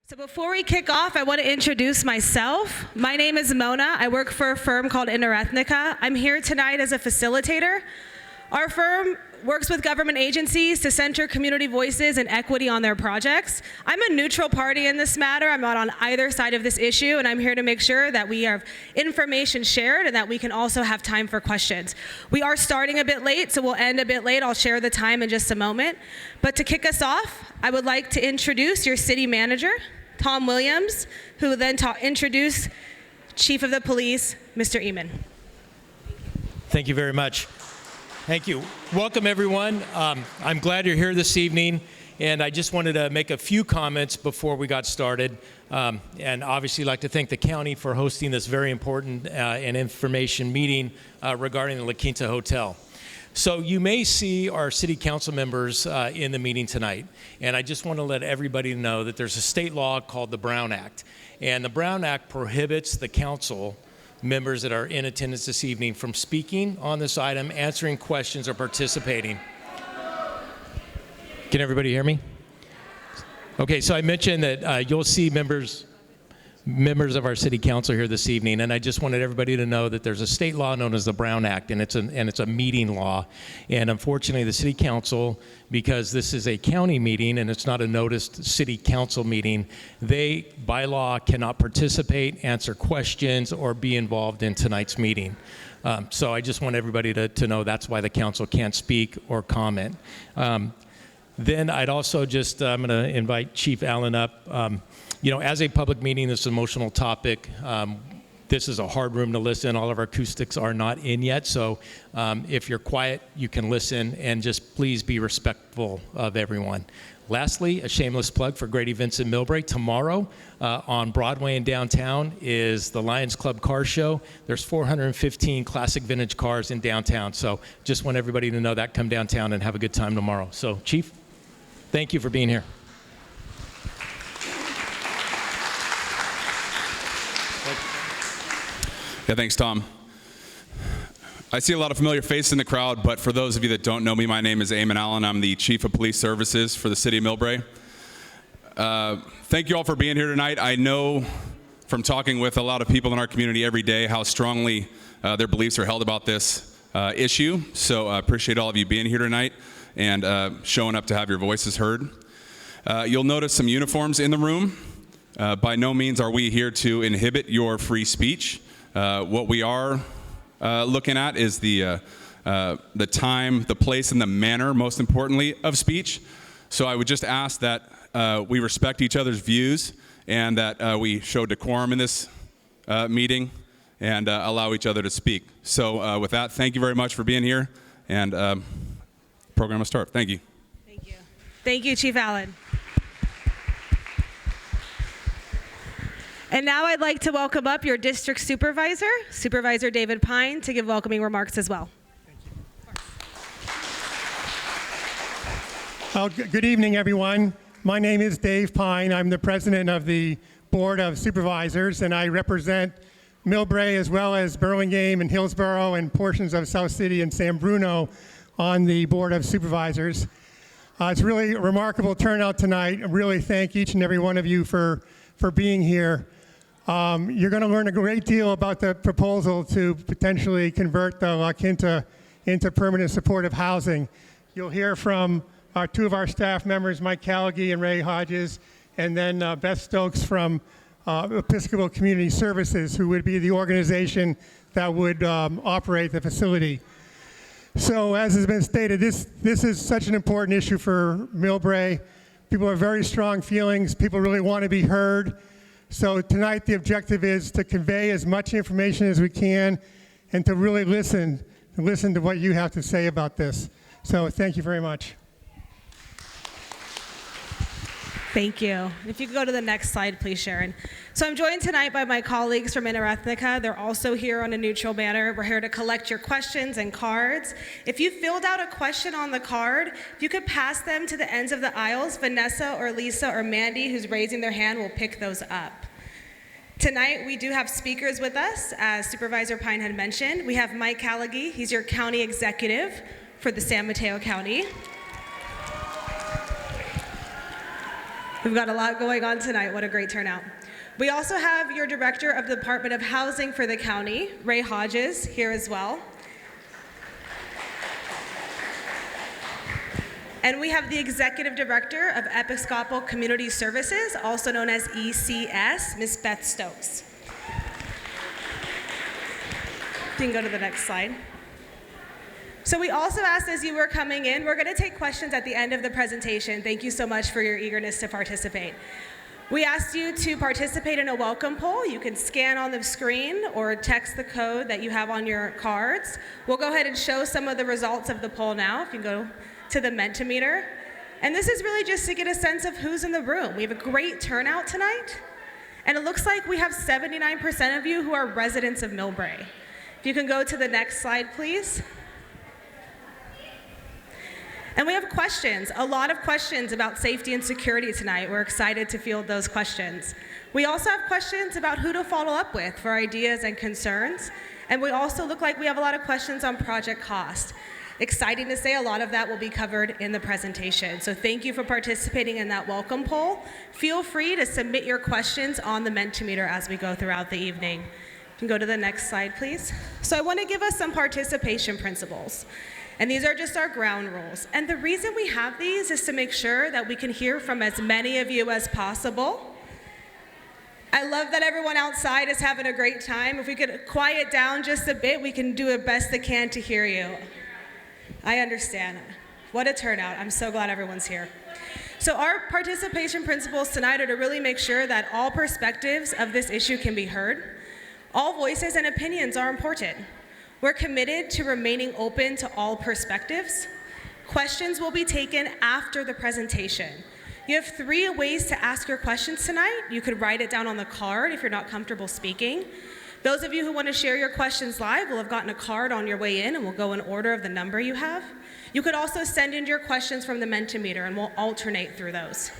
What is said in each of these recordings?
So before we kick off, I want to introduce myself. My name is Mona. I work for a firm called Interethnica. I'm here tonight as a facilitator. Our firm works with government agencies to center community voices and equity on their projects. I'm a neutral party in this matter. I'm not on either side of this issue, and I'm here to make sure that we have information shared and that we can also have time for questions. We are starting a bit late, so we'll end a bit late. I'll share the time in just a moment. But to kick us off, I would like to introduce your city manager, Tom Williams, who will then introduce Chief of the Police, Mr. Eamon. Thank you very much. Thank you. Welcome, everyone. I'm glad you're here this evening, and I just wanted to make a few comments before we got started, and obviously like to thank the county for hosting this very important and information meeting regarding the La Quinta Hotel. So you may see our city council members in the meeting tonight, and I just want to let everybody know that there's a state law called the Brown Act, and the Brown Act prohibits the council members that are in attendance this evening from speaking on this item, answering questions, or participating. Can everybody hear me? Okay, so I mentioned that you'll see members of our city council here this evening, and I just wanted everybody to know that there's a state law known as the Brown Act, and it's a meeting law. And unfortunately, the city council, because this is a county meeting and it's not a noticed city council meeting, they, by law, cannot participate, answer questions, or be involved in tonight's meeting. So I just want everybody to know that's why the council can't speak or comment. Then I'd also I'm going to invite Chief Allen up. As a public meeting, this is an emotional topic. This is a hard room to listen. All of our acoustics are not in yet, so if you're quiet, you can listen, and just please be respectful of everyone. Lastly, a shameless plug for great events in Millbrae. Tomorrow on Broadway and downtown is the Lions Club Car Show. There's 415 classic vintage cars in downtown, so just want everybody to know that. Come downtown and have a good time tomorrow. So, Chief, thank you for being here. Yeah, thanks, Tom. I see a lot of familiar faces in the crowd, but for those of you that don't know me, my name is Eamon Allen. I'm the Chief of Police Services for the City of Millbrae. Thank you all for being here tonight. I know from talking with a lot of people in our community every day how strongly their beliefs are held about this issue. So I appreciate all of you being here tonight and showing up to have your voices heard. You'll notice some uniforms in the room. By no means are we here to inhibit your free speech. What we are looking at is the time, the place, and the manner, most importantly, of speech. So I would just ask that we respect each other's views and that we show decorum in this meeting and allow each other to speak. So with that, thank you very much for being here, and program will start. Thank you. Thank you. Thank you, Chief Allen. And now I'd like to welcome up your district supervisor, Supervisor David Pine, to give welcoming remarks as well. Good evening, everyone. My name is Dave Pine. I'm the president of the Board of Supervisors, and I represent Millbrae as well as Burlingame and Hillsborough and portions of South City and San Bruno on the Board of Supervisors. It's really a remarkable turnout tonight. I really thank each and every one of you for being here. You're going to learn a great deal about the proposal to potentially convert the La Quinta into permanent supportive housing. You'll hear from two of our staff members, Mike Callaghy and Ray Hodges, and then Beth Stokes from Episcopal Community Services, who would be the organization that would operate the facility. So as has been stated, this is such an important issue for Millbrae. People have very strong feelings. People really want to be heard. So tonight the objective is to convey as much information as we can and to really listen to what you have to say about this. So thank you very much. Thank you. If you could go to the next slide, please, Sharon. So I'm joined tonight by my colleagues from Interethnica. They're also here on a neutral banner. We're here to collect your questions and cards. If you filled out a question on the card, if you could pass them to the ends of the aisles, Vanessa or Lisa or Mandy, who's raising their hand, will pick those up. Tonight, we do have speakers with us, as Supervisor Pine had mentioned. We have Mike Callaghy. He's your county executive for the San Mateo County. We've got a lot going on tonight. What a great turnout. We also have your Director of the Department of Housing for the county, Ray Hodges, here as well. And we have the Executive Director of Episcopal Community Services, also known as ECS, Ms. Beth Stokes. You can go to the next slide. So we also asked as you were coming in, we're going to take questions at the end of the presentation. Thank you so much for your eagerness to participate. We asked you to participate in a welcome poll. You can scan on the screen or text the code that you have on your cards. We'll go ahead and show some of the results of the poll now. If you can go to the Mentimeter. And this is really just to get a sense of who's in the room. We have a great turnout tonight. And it looks like we have 79% of you who are residents of Millbrae. If you can go to the next slide, please. And we have questions, a lot of questions about safety and security tonight. We're excited to field those questions. We also have questions about who to follow up with for ideas and concerns. And we also look like we have a lot of questions on project cost. Exciting to say a lot of that will be covered in the presentation. So thank you for participating in that welcome poll. Feel free to submit your questions on the Mentimeter as we go throughout the evening. You can go to the next slide, please. So I want to give us some participation principles. And these are just our ground rules. And the reason we have these is to make sure that we can hear from as many of you as possible. I love that everyone outside is having a great time. If we could quiet down just a bit, we can do the best they can to hear you. I understand. What a turnout. I'm so glad everyone's here. So our participation principles tonight are to really make sure that all perspectives of this issue can be heard. All voices and opinions are important. We're committed to remaining open to all perspectives. Questions will be taken after the presentation. You have 3 ways to ask your questions tonight. You could write it down on the card if you're not comfortable speaking. Those of you who want to share your questions live will have gotten a card on your way in, and we'll go in order of the number you have. You could also send in your questions from the Mentimeter, and we'll alternate through those.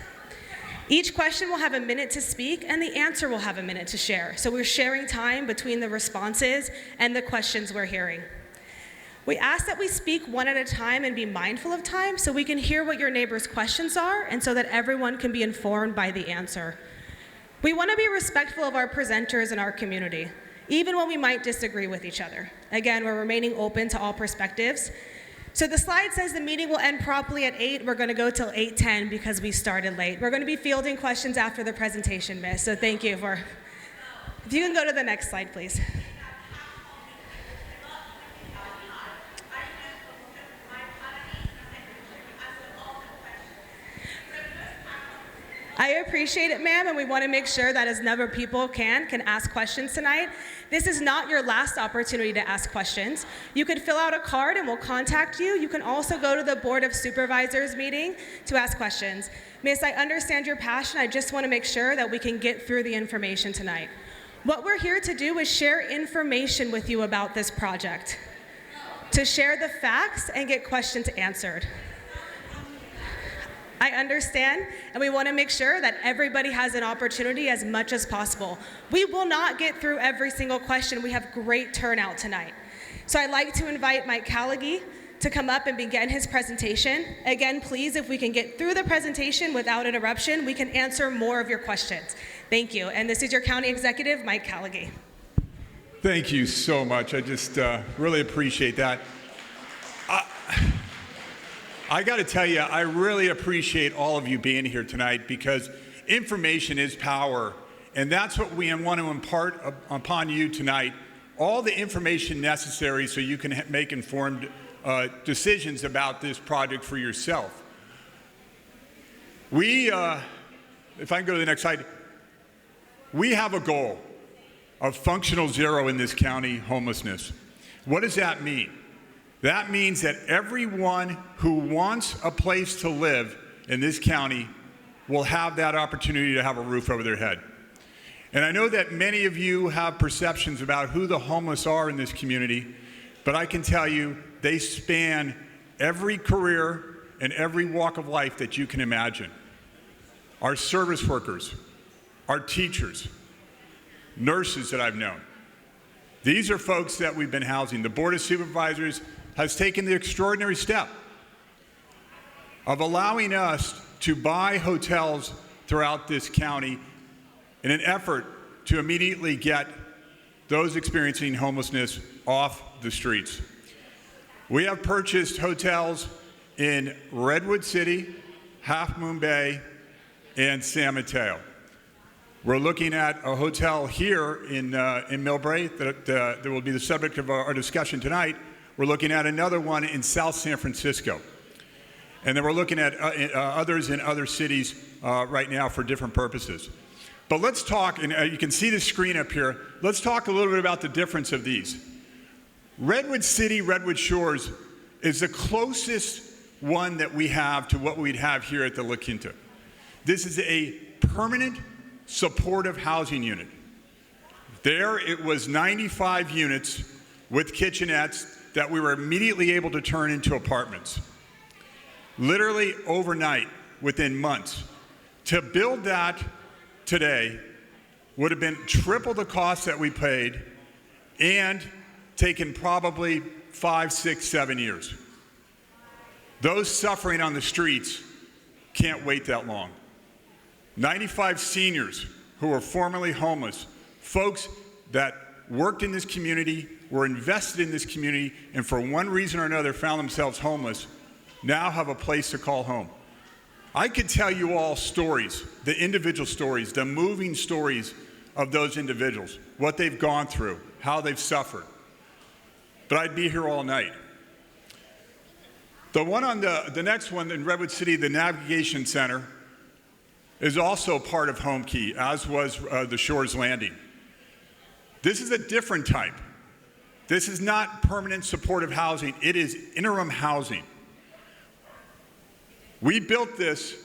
Each question will have a minute to speak, and the answer will have a minute to share. So we're sharing time between the responses and the questions we're hearing. We ask that we speak one at a time and be mindful of time so we can hear what your neighbors' questions are and so that everyone can be informed by the answer. We want to be respectful of our presenters and our community, even when we might disagree with each other. Again, we're remaining open to all perspectives. So the slide says the meeting will end promptly at 8. We're going to go till 8:10 because we started late. We're going to be fielding questions after the presentation, Miss. So thank you for. If you can go to the next slide, please. I appreciate it, ma'am, and we want to make sure that as number of people can ask questions tonight. This is not your last opportunity to ask questions. You can fill out a card and we'll contact you. You can also go to the Board of Supervisors meeting to ask questions. Miss, I understand your passion. I just want to make sure that we can get through the information tonight. What we're here to do is share information with you about this project, to share the facts and get questions answered. I understand, and we want to make sure that everybody has an opportunity as much as possible. We will not get through every single question. We have great turnout tonight. So I'd like to invite Mike Callaghy to come up and begin his presentation. Again, please, if we can get through the presentation without interruption, we can answer more of your questions. Thank you. And this is your County Executive, Mike Callaghy. Thank you so much. I just really appreciate that. I got to tell you, I really appreciate all of you being here tonight because information is power, and that's what we want to impart upon you tonight, all the information necessary so you can make informed decisions about this project for yourself. We, if I can go to the next slide, we have a goal of functional zero in this county homelessness. What does that mean? That means that everyone who wants a place to live in this county will have that opportunity to have a roof over their head. And I know that many of you have perceptions about who the homeless are in this community, but I can tell you they span every career and every walk of life that you can imagine. Our service workers, our teachers, nurses that I've known. These are folks that we've been housing. The Board of Supervisors has taken the extraordinary step of allowing us to buy hotels throughout this county in an effort to immediately get those experiencing homelessness off the streets. We have purchased hotels in Redwood City, Half Moon Bay, and San Mateo. We're looking at a hotel here in Millbrae that will be the subject of our discussion tonight. We're looking at another one in South San Francisco. And then we're looking at others in other cities right now for different purposes. But let's talk, and you can see the screen up here, let's talk a little bit about the difference of these. Redwood City, Redwood Shores is the closest one that we have to what we'd have here at the La Quinta. This is a permanent supportive housing unit. There it was 95 units with kitchenettes that we were immediately able to turn into apartments. Literally overnight, within months. To build that today would have been triple the cost that we paid and taken probably 5, 6, 7 years. Those suffering on the streets can't wait that long. 95 seniors who were formerly homeless, folks that worked in this community, were invested in this community, and for one reason or another found themselves homeless, now have a place to call home. I could tell you all stories, the individual stories, the moving stories of those individuals, what they've gone through, how they've suffered. But I'd be here all night. The one on the next one in Redwood City, the Navigation Center, is also part of Home Key, as was the Shores Landing. This is a different type. This is not permanent supportive housing, it is interim housing. We built this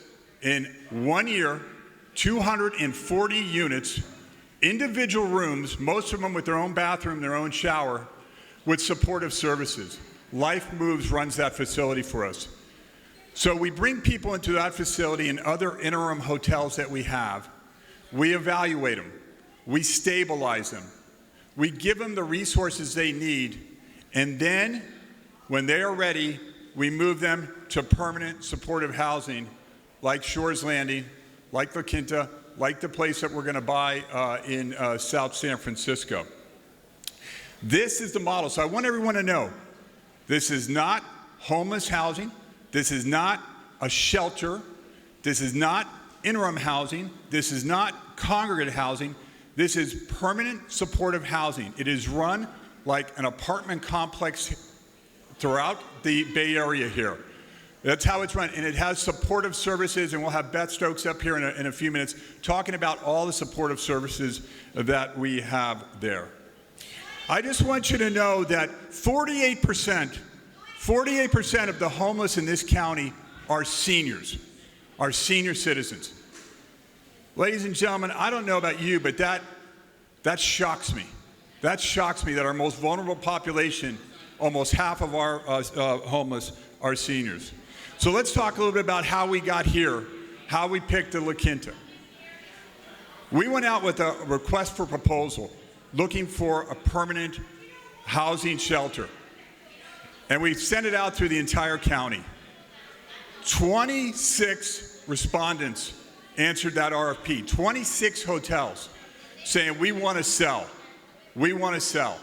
in 1 year, 240 units, individual rooms, most of them with their own bathroom, their own shower, with supportive services. Life Moves runs that facility for us. So we bring people into that facility and other interim hotels that we have. We evaluate them. We stabilize them. We give them the resources they need. And then, when they are ready, we move them to permanent supportive housing like Shores Landing, like La Quinta, like the place that we're going to buy in South San Francisco. This is the model. So I want everyone to know, this is not homeless housing. This is not a shelter. This is not interim housing. This is not congregate housing. This is permanent supportive housing. It is run like an apartment complex throughout the Bay Area here. That's how it's run, and it has supportive services, and we'll have Beth Stokes up here in a few minutes talking about all the supportive services that we have there. I just want you to know that 48% of the homeless in this county are seniors, are senior citizens. Ladies and gentlemen, I don't know about you, but that shocks me. That shocks me that our most vulnerable population, almost half of our homeless, are seniors. So let's talk a little bit about how we got here, how we picked the La Quinta. We went out with a request for proposal looking for a permanent housing shelter. And we sent it out through the entire county. 26 respondents answered that RFP, 26 hotels saying, we want to sell. We want to sell.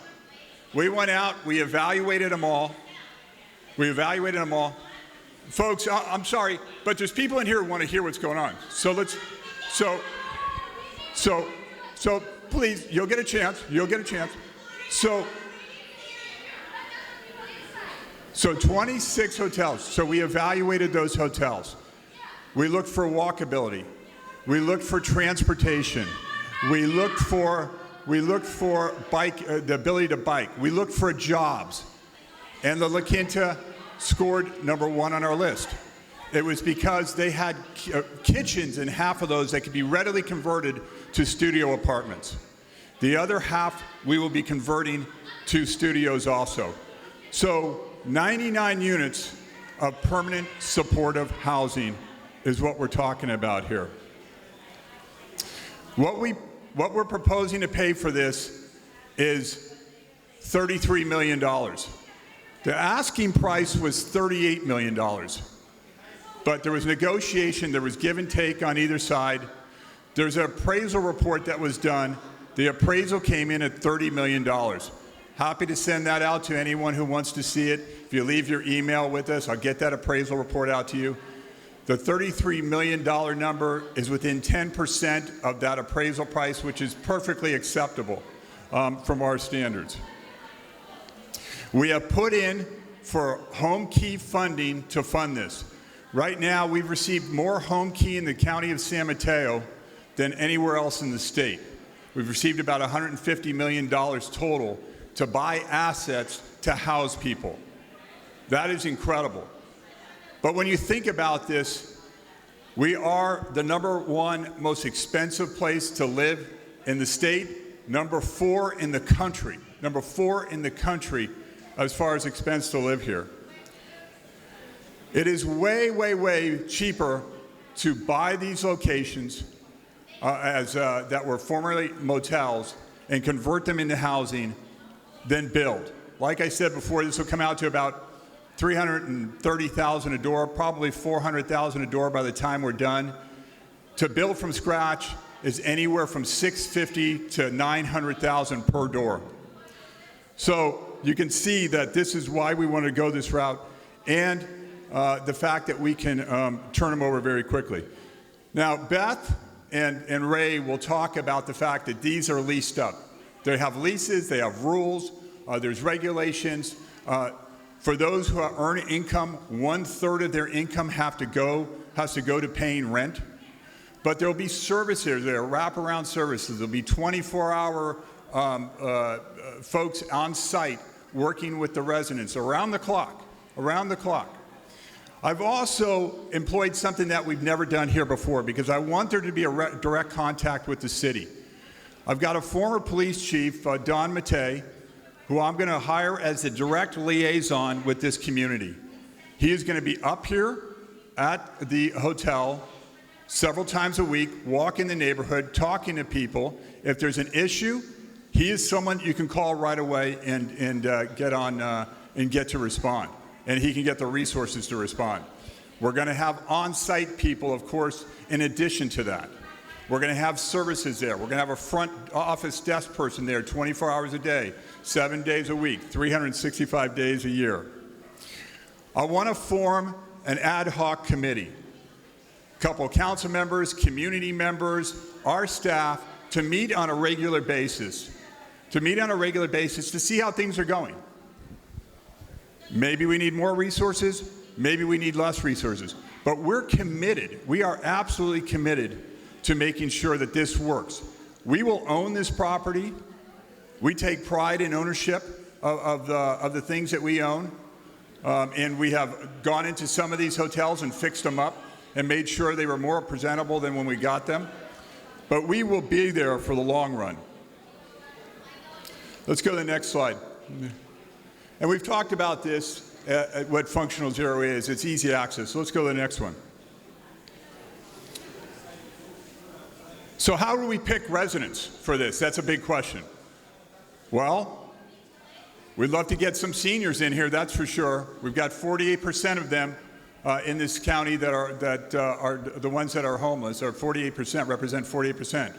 We went out, we evaluated them all. Folks, I'm sorry, but there's people in here who want to hear what's going on. So please, you'll get a chance. So 26 hotels. So we evaluated those hotels. We looked for walkability. We looked for transportation. We looked for bike, the ability to bike. We looked for jobs. And the La Quinta scored #1 on our list. It was because they had kitchens in half of those that could be readily converted to studio apartments. The other half we will be converting to studios also. So 99 units of permanent supportive housing is what we're talking about here. What we're proposing to pay for this is $33 million. The asking price was $38 million. but there was negotiation, there was give and take on either side. There's an appraisal report that was done. The appraisal came in at $30 million. Happy to send that out to anyone who wants to see it. If you leave your email with us, I'll get that appraisal report out to you. The $33 million number is within 10% of that appraisal price, which is perfectly acceptable from our standards. We have put in for home key funding to fund this. Right now, we've received more home key in the county of San Mateo than anywhere else in the state. We've received about $150 million total to buy assets to house people. That is incredible. But when you think about this, we are the #1 most expensive place to live in the state, #4 in the country, #4 in the country as far as expense to live here. It is way, way, way cheaper to buy these locations that were formerly motels and convert them into housing than build. Like I said before, this will come out to about $330,000 a door, probably $400,000 a door by the time we're done. To build from scratch is anywhere from $650,000 to $900,000 per door. So you can see that this is why we want to go this route, and the fact that we can turn them over very quickly. Now, Beth and Ray will talk about the fact that these are leased up. They have leases, they have rules, there's regulations. For those who earn income, 1/3 of their income has to go to paying rent. But there will be services there, wraparound services. There'll be 24-hour folks on site working with the residents around the clock, I've also employed something that we've never done here before because I want there to be a direct contact with the city. I've got a former police chief, Don Mateo, who I'm going to hire as the direct liaison with this community. He is going to be up here at the hotel several times a week, walking the neighborhood, talking to people. If there's an issue, he is someone you can call right away and get to respond. And he can get the resources to respond. We're going to have on-site people, of course, in addition to that. We're going to have services there. We're going to have a front office desk person there 24 hours a day, 7 days a week, 365 days a year. I want to form an ad hoc committee. A couple of council members, community members, our staff, to meet on a regular basis. To see how things are going. Maybe we need more resources, maybe we need less resources. But we're committed, we are absolutely committed to making sure that this works. We will own this property. We take pride in ownership of the things that we own. And we have gone into some of these hotels and fixed them up and made sure they were more presentable than when we got them. But we will be there for the long run. Let's go to the next slide. And we've talked about this, what functional zero is. It's easy access. So let's go to the next one. So how do we pick residents for this? That's a big question. Well, we'd love to get some seniors in here, that's for sure. We've got 48% of them in this county that are the ones that are homeless, or 48%, represent 48%.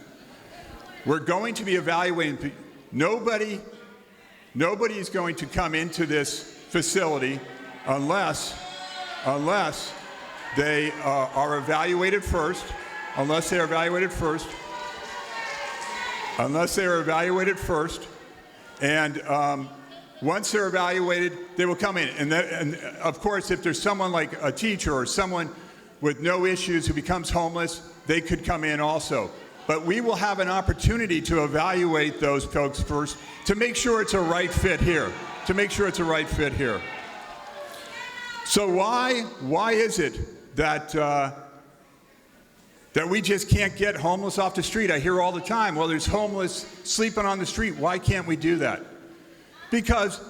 We're going to be evaluating. Nobody is going to come into this facility unless they are evaluated first. Unless they are evaluated first. And once they're evaluated, they will come in. And of course, if there's someone like a teacher or someone with no issues who becomes homeless, they could come in also. But we will have an opportunity to evaluate those folks first to make sure it's a right fit here. So why is it that we just can't get homeless off the street? I hear all the time, well, there's homeless sleeping on the street. Why can't we do that? Because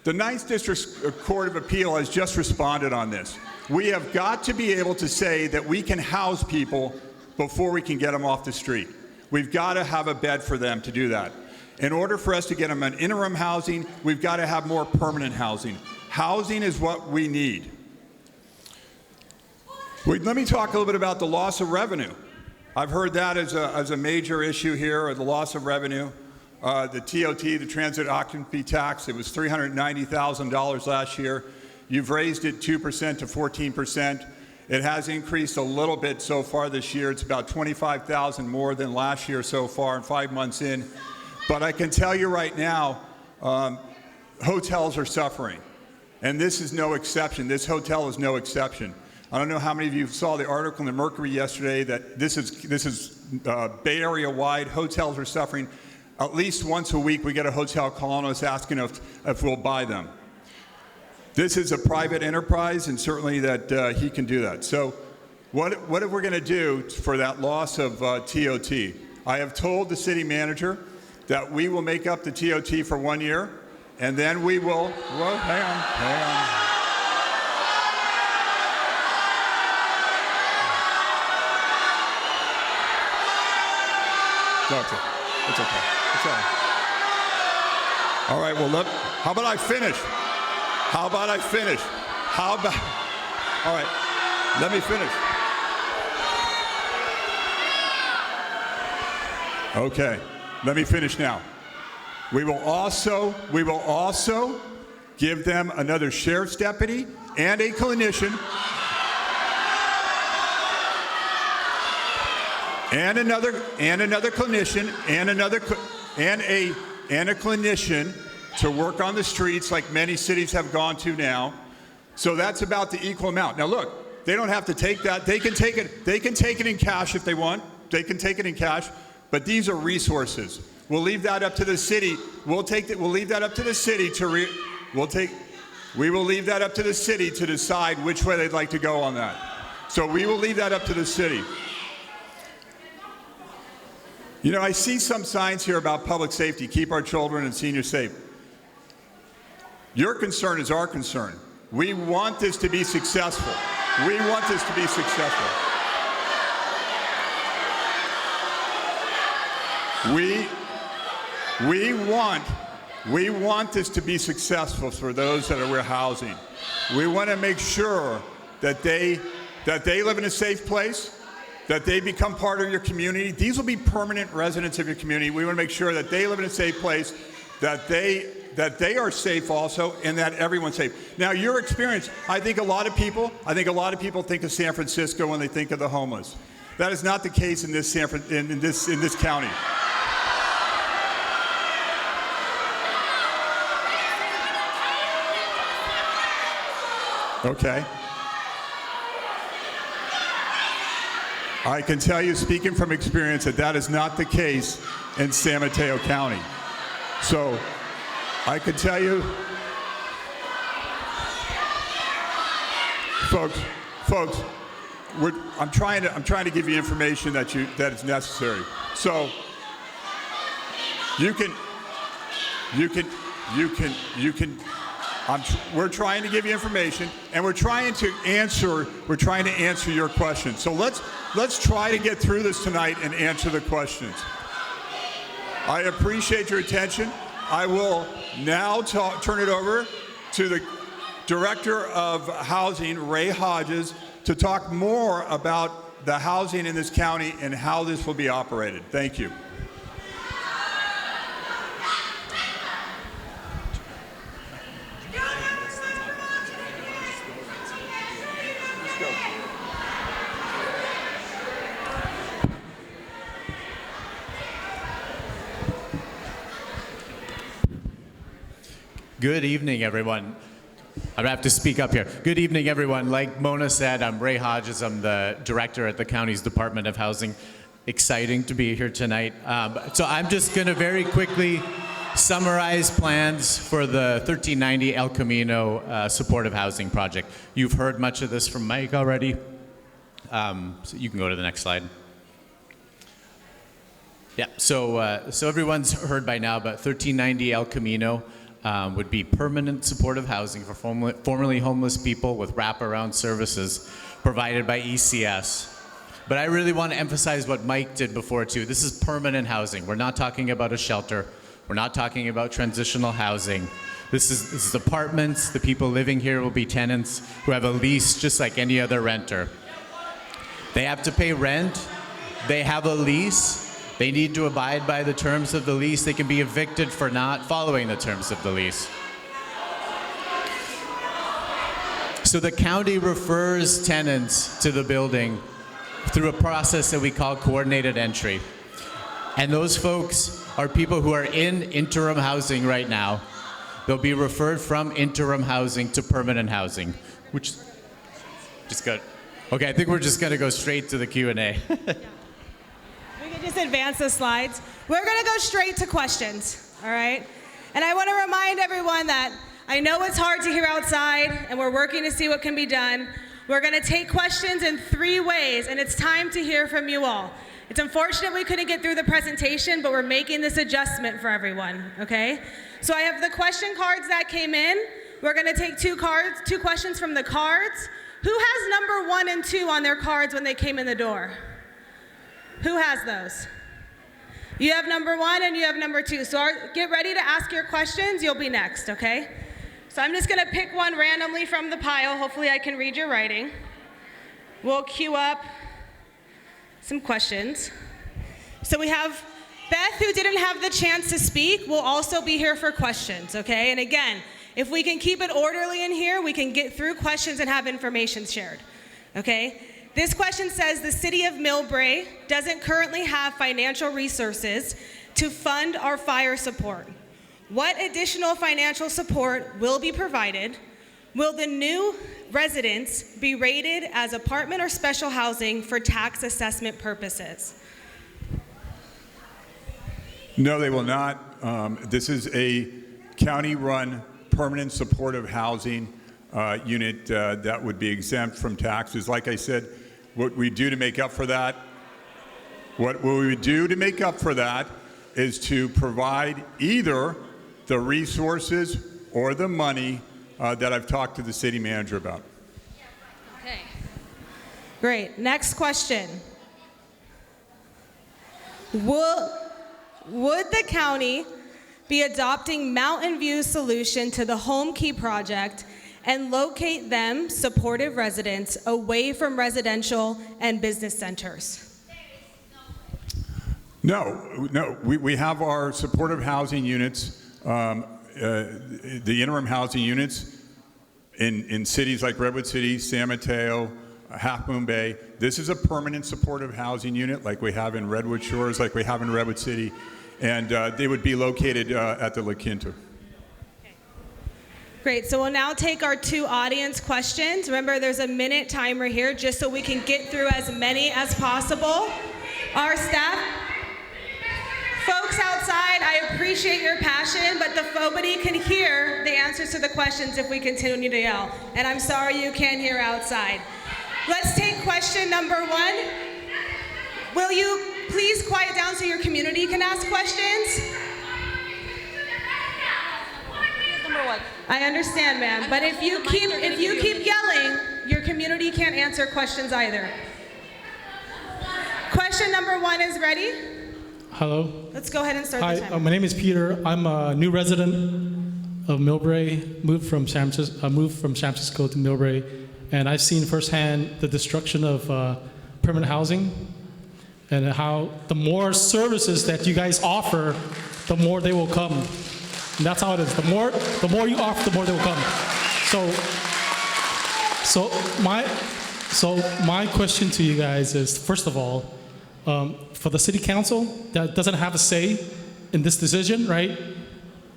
the 9th District Court of Appeal has just responded on this. We have got to be able to say that we can house people before we can get them off the street. We've got to have a bed for them to do that. In order for us to get them an interim housing, we've got to have more permanent housing. Housing is what we need. Wait, let me talk a little bit about the loss of revenue. I've heard that as a major issue here, the loss of revenue. The TOT, the transit occupancy tax, it was $390,000 last year. You've raised it 2% to 14%. It has increased a little bit so far this year. It's about $25,000 more than last year so far, and 5 months in. But I can tell you right now, hotels are suffering. And this is no exception. This hotel is no exception. I don't know how many of you saw the article in the Mercury yesterday that this is Bay Area wide. Hotels are suffering. At least once a week we get a hotel calling us asking if we'll buy them. This is a private enterprise, and certainly that he can do that. So what are we going to do for that loss of TOT? I have told the city manager that we will make up the TOT for 1 year, and then we will, well, hang on. It's okay. It's all right. All right, well, how about I finish? All right, let me finish. Okay, let me finish now. We will also give them another sheriff's deputy and a clinician and another clinician and a clinician to work on the streets like many cities have gone to now. So that's about the equal amount. Now look, they don't have to take that. They can take it in cash if they want. They can take it in cash, but these are resources. We'll leave that up to the city. We will leave that up to the city to decide which way they'd like to go on that. So we will leave that up to the city. You know, I see some signs here about public safety, keep our children and seniors safe. Your concern is our concern. We want this to be successful. We want this to be successful. We want this to be successful for those that we're housing. We want to make sure that they live in a safe place, that they become part of your community. These will be permanent residents of your community. We want to make sure that they live in a safe place, that they are safe also, and that everyone's safe. Now, your experience, I think a lot of people think of San Francisco when they think of the homeless. That is not the case in this county. Okay. I can tell you, speaking from experience, that is not the case in San Mateo County. So I can tell you, folks, I'm trying to give you information that is necessary. So we're trying to give you information, and we're trying to answer your questions. So let's try to get through this tonight and answer the questions. I appreciate your attention. I will now turn it over to the Director of Housing, Ray Hodges, to talk more about the housing in this county and how this will be operated. Thank you. Good evening, everyone. I'm gonna have to speak up here. Good evening, everyone. Like Mona said, I'm Ray Hodges. I'm the director at the county's Department of Housing. Exciting to be here tonight. So I'm just gonna very quickly summarize plans for the 1390 El Camino supportive housing project. You've heard much of this from Mike already. So you can go to the next slide. Yeah, so everyone's heard by now, but 1390 El Camino would be permanent supportive housing for formerly homeless people with wraparound services provided by ECS. But I really want to emphasize what Mike did before too. This is permanent housing. We're not talking about a shelter. We're not talking about transitional housing. This is apartments. The people living here will be tenants who have a lease just like any other renter. They have to pay rent. They have a lease. They need to abide by the terms of the lease. They can be evicted for not following the terms of the lease. So the county refers tenants to the building through a process that we call coordinated entry. And those folks are people who are in interim housing right now. They'll be referred from interim housing to permanent housing, which just got, okay, I think we're just gonna go straight to the Q&A. We can just advance the slides. We're gonna go straight to questions, all right? And I wanna remind everyone that I know it's hard to hear outside, and we're working to see what can be done. We're gonna take questions in 3 ways, and it's time to hear from you all. It's unfortunate we couldn't get through the presentation, but we're making this adjustment for everyone, okay? So I have the question cards that came in. We're gonna take 2 questions from the cards. Who has number 1 and 2 on their cards when they came in the door? Who has those? You have number 1 and you have number 2. So get ready to ask your questions. You'll be next, okay? So I'm just gonna pick one randomly from the pile. Hopefully I can read your writing. We'll queue up some questions. So we have Beth, who didn't have the chance to speak, will also be here for questions, okay? And again, if we can keep it orderly in here, we can get through questions and have information shared, okay? This question says, the city of Millbrae doesn't currently have financial resources to fund our fire support. What additional financial support will be provided? Will the new residents be rated as apartment or special housing for tax assessment purposes? No, they will not. This is a county-run permanent supportive housing unit that would be exempt from taxes. Like I said, what we do to make up for that, is to provide either the resources or the money that I've talked to the city manager about. Okay. Great. Next question. Would the county be adopting Mountain View's solution to the Home Key project and locate them, supportive residents, away from residential and business centers? No. We have our supportive housing units, the interim housing units in cities like Redwood City, San Mateo, Half Moon Bay. This is a permanent supportive housing unit like we have in Redwood Shores, like we have in Redwood City, and they would be located at the La Quinta. Great, so we'll now take our 2 audience questions. Remember, there's a minute timer here just so we can get through as many as possible. Our staff, folks outside, I appreciate your passion, but nobody can hear the answers to the questions if we continue to yell. And I'm sorry you can't hear outside. Let's take question number 1. Will you please quiet down so your community can ask questions? Number 1. I understand, ma'am, but if you keep yelling, your community can't answer questions either. Question number 1 is ready. Hello. Let's go ahead and start the Hi, timer. my name is Peter. I'm a new resident of Millbrae. Moved from San Francisco to Millbrae, and I've seen firsthand the destruction of permanent housing, and how the more services that you guys offer, the more they will come. And that's how it is. The more you offer, the more they will come. So my question to you guys is, first of all, for the city council that doesn't have a say in this decision, right?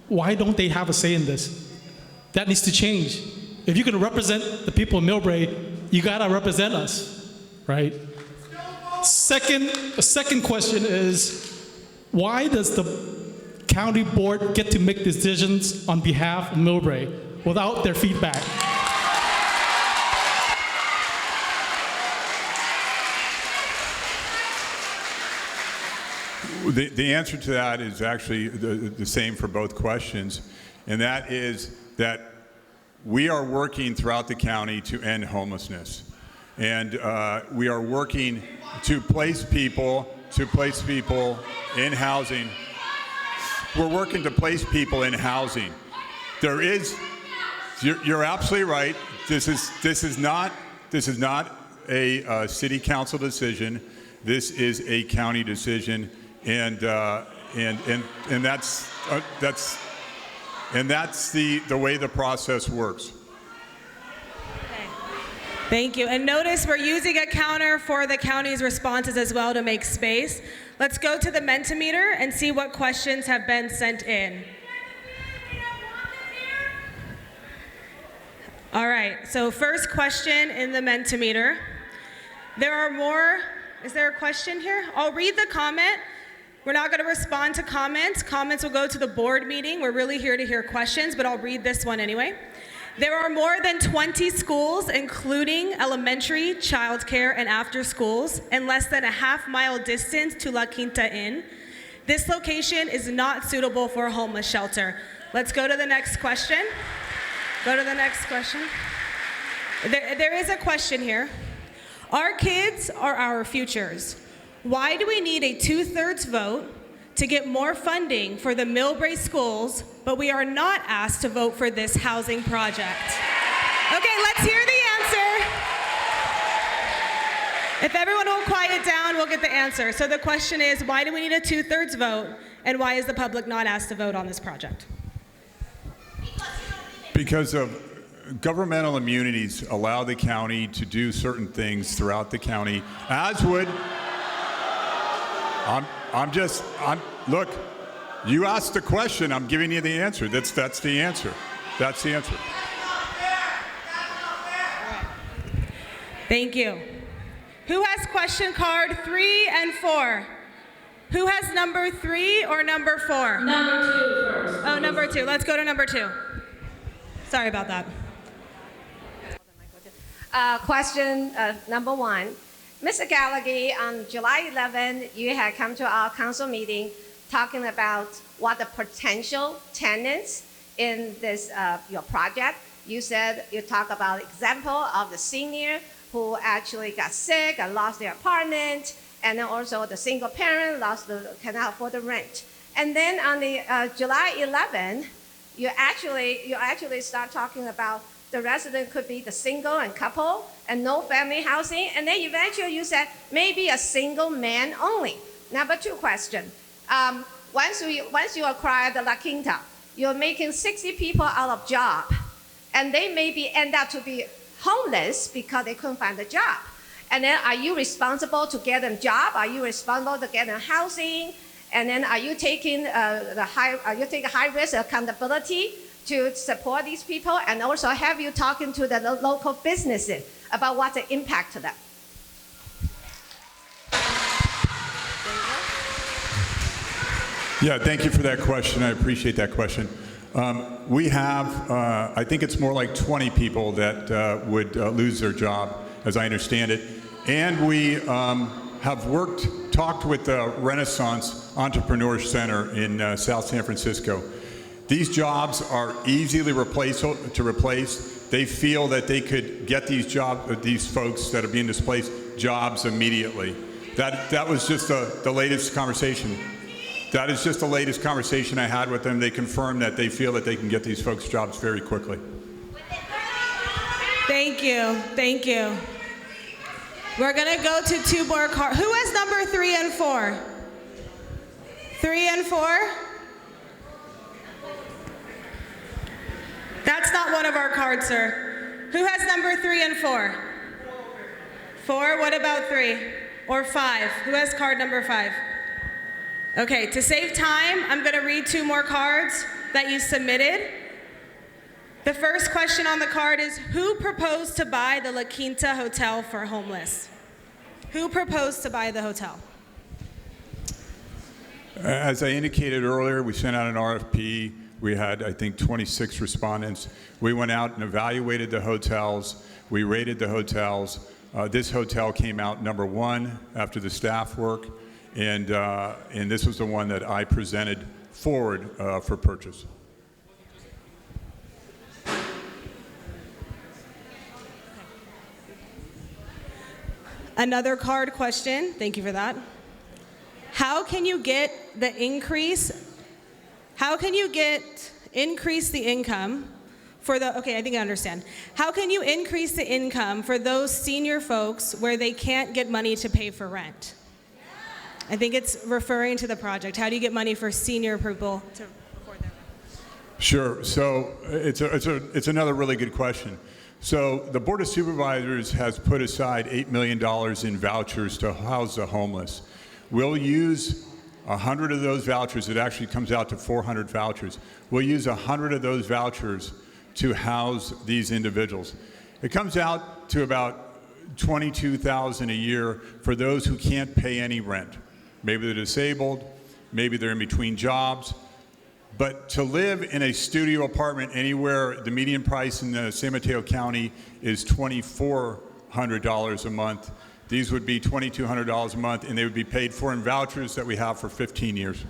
Why don't they have a say in this? That needs to change. If you're going to represent the people of Millbrae, you got to represent us, right? A second question is, why does the county board get to make decisions on behalf of Millbrae without their feedback? The answer to that is actually the same for both questions, and that is that we are working throughout the county to end homelessness, and we are working to place people in housing. We're working to place people in housing. There is, you're absolutely right. This is not a city council decision. This is a county decision, and that's the way the process works. Thank you. And notice we're using a counter for the county's responses as well to make space. Let's go to the Mentimeter and see what questions have been sent in. All right, so first question in the Mentimeter. There are more. Is there a question here? I'll read the comment. We're not going to respond to comments. Comments will go to the board meeting. We're really here to hear questions, but I'll read this one anyway. There are more than 20 schools, including elementary, childcare, and after schools, in less than a half-mile distance to La Quinta Inn. This location is not suitable for a homeless shelter. Let's go to the next question. Go to the next question. There is a question here. Our kids are our futures. Why do we need a 2/3 vote to get more funding for the Millbrae schools, but we are not asked to vote for this housing project? Okay, let's hear the answer. If everyone will quiet down, we'll get the answer. So the question is, why do we need a 2/3 vote, and why is the public not asked to vote on this project? Because of governmental immunities allow the county to do certain things throughout the county, as would, look, you asked the question, I'm giving you the answer. That's the answer. That's the answer. Thank you. Who has question card 3 and 4? Who has number 3 or number 4? Number 2 first. Oh, number 2. Let's go to number 2. Sorry about that. Question number 1. Mr. Gallagher, on July 11, you had come to our council meeting talking about what the potential tenants in this your project. You said you talk about example of the senior who actually got sick and lost their apartment, and then also the single parent cannot afford the rent. And then on the July 11, you actually start talking about the resident could be the single and couple and no family housing. And then eventually you said maybe a single man only. Number 2 question. Once you acquire the La Quinta, you're making 60 people out of job. And they maybe end up to be homeless because they couldn't find a job. And then are you responsible to get them job? Are you responsible to get them housing? And then are you taking high risk accountability to support these people? And also have you talking to the local businesses about what's the impact to them? Yeah, thank you for that question. I appreciate that question. We have, I think it's more like 20 people that would lose their job, as I understand it. And we have talked with the Renaissance Entrepreneur Center in South San Francisco. These jobs are easily to replace. They feel that they could get these folks that are being displaced jobs immediately. That was just the latest conversation. That is just the latest conversation I had with them. They confirmed that they feel that they can get these folks jobs very quickly. Thank you. Thank you. We're going to go to 2 more cards. Who has number 3 and 4? 3 and 4? That's not one of our cards, sir. Who has number 3 and 4? 4? What about 3? Or 5? Who has card number 5? Okay, to save time, I'm going to read 2 more cards that you submitted. The first question on the card is, who proposed to buy the La Quinta Hotel for homeless? Who proposed to buy the hotel? As I indicated earlier, we sent out an RFP. We had, I think, 26 respondents. We went out and evaluated the hotels. We rated the hotels. This hotel came out number 1 after the staff work, and this was the one that I presented forward for purchase. Another card question. Thank you for that. How can you increase the income okay, I think I understand. How can you increase the income for those senior folks where they can't get money to pay for rent? I think it's referring to the project. How do you get money for senior people to afford their rent? Sure. So it's another really good question. So the Board of Supervisors has put aside $8 million in vouchers to house the homeless. We'll use 100 of those vouchers. It actually comes out to 400 vouchers. We'll use 100 of those vouchers to house these individuals. It comes out to about $22,000 a year for those who can't pay any rent. Maybe they're disabled, maybe they're in between jobs. But to live in a studio apartment anywhere, the median price in the San Mateo County is $2,400 a month. These would be $2,200 a month, and they would be paid for in vouchers that we have for 15 years.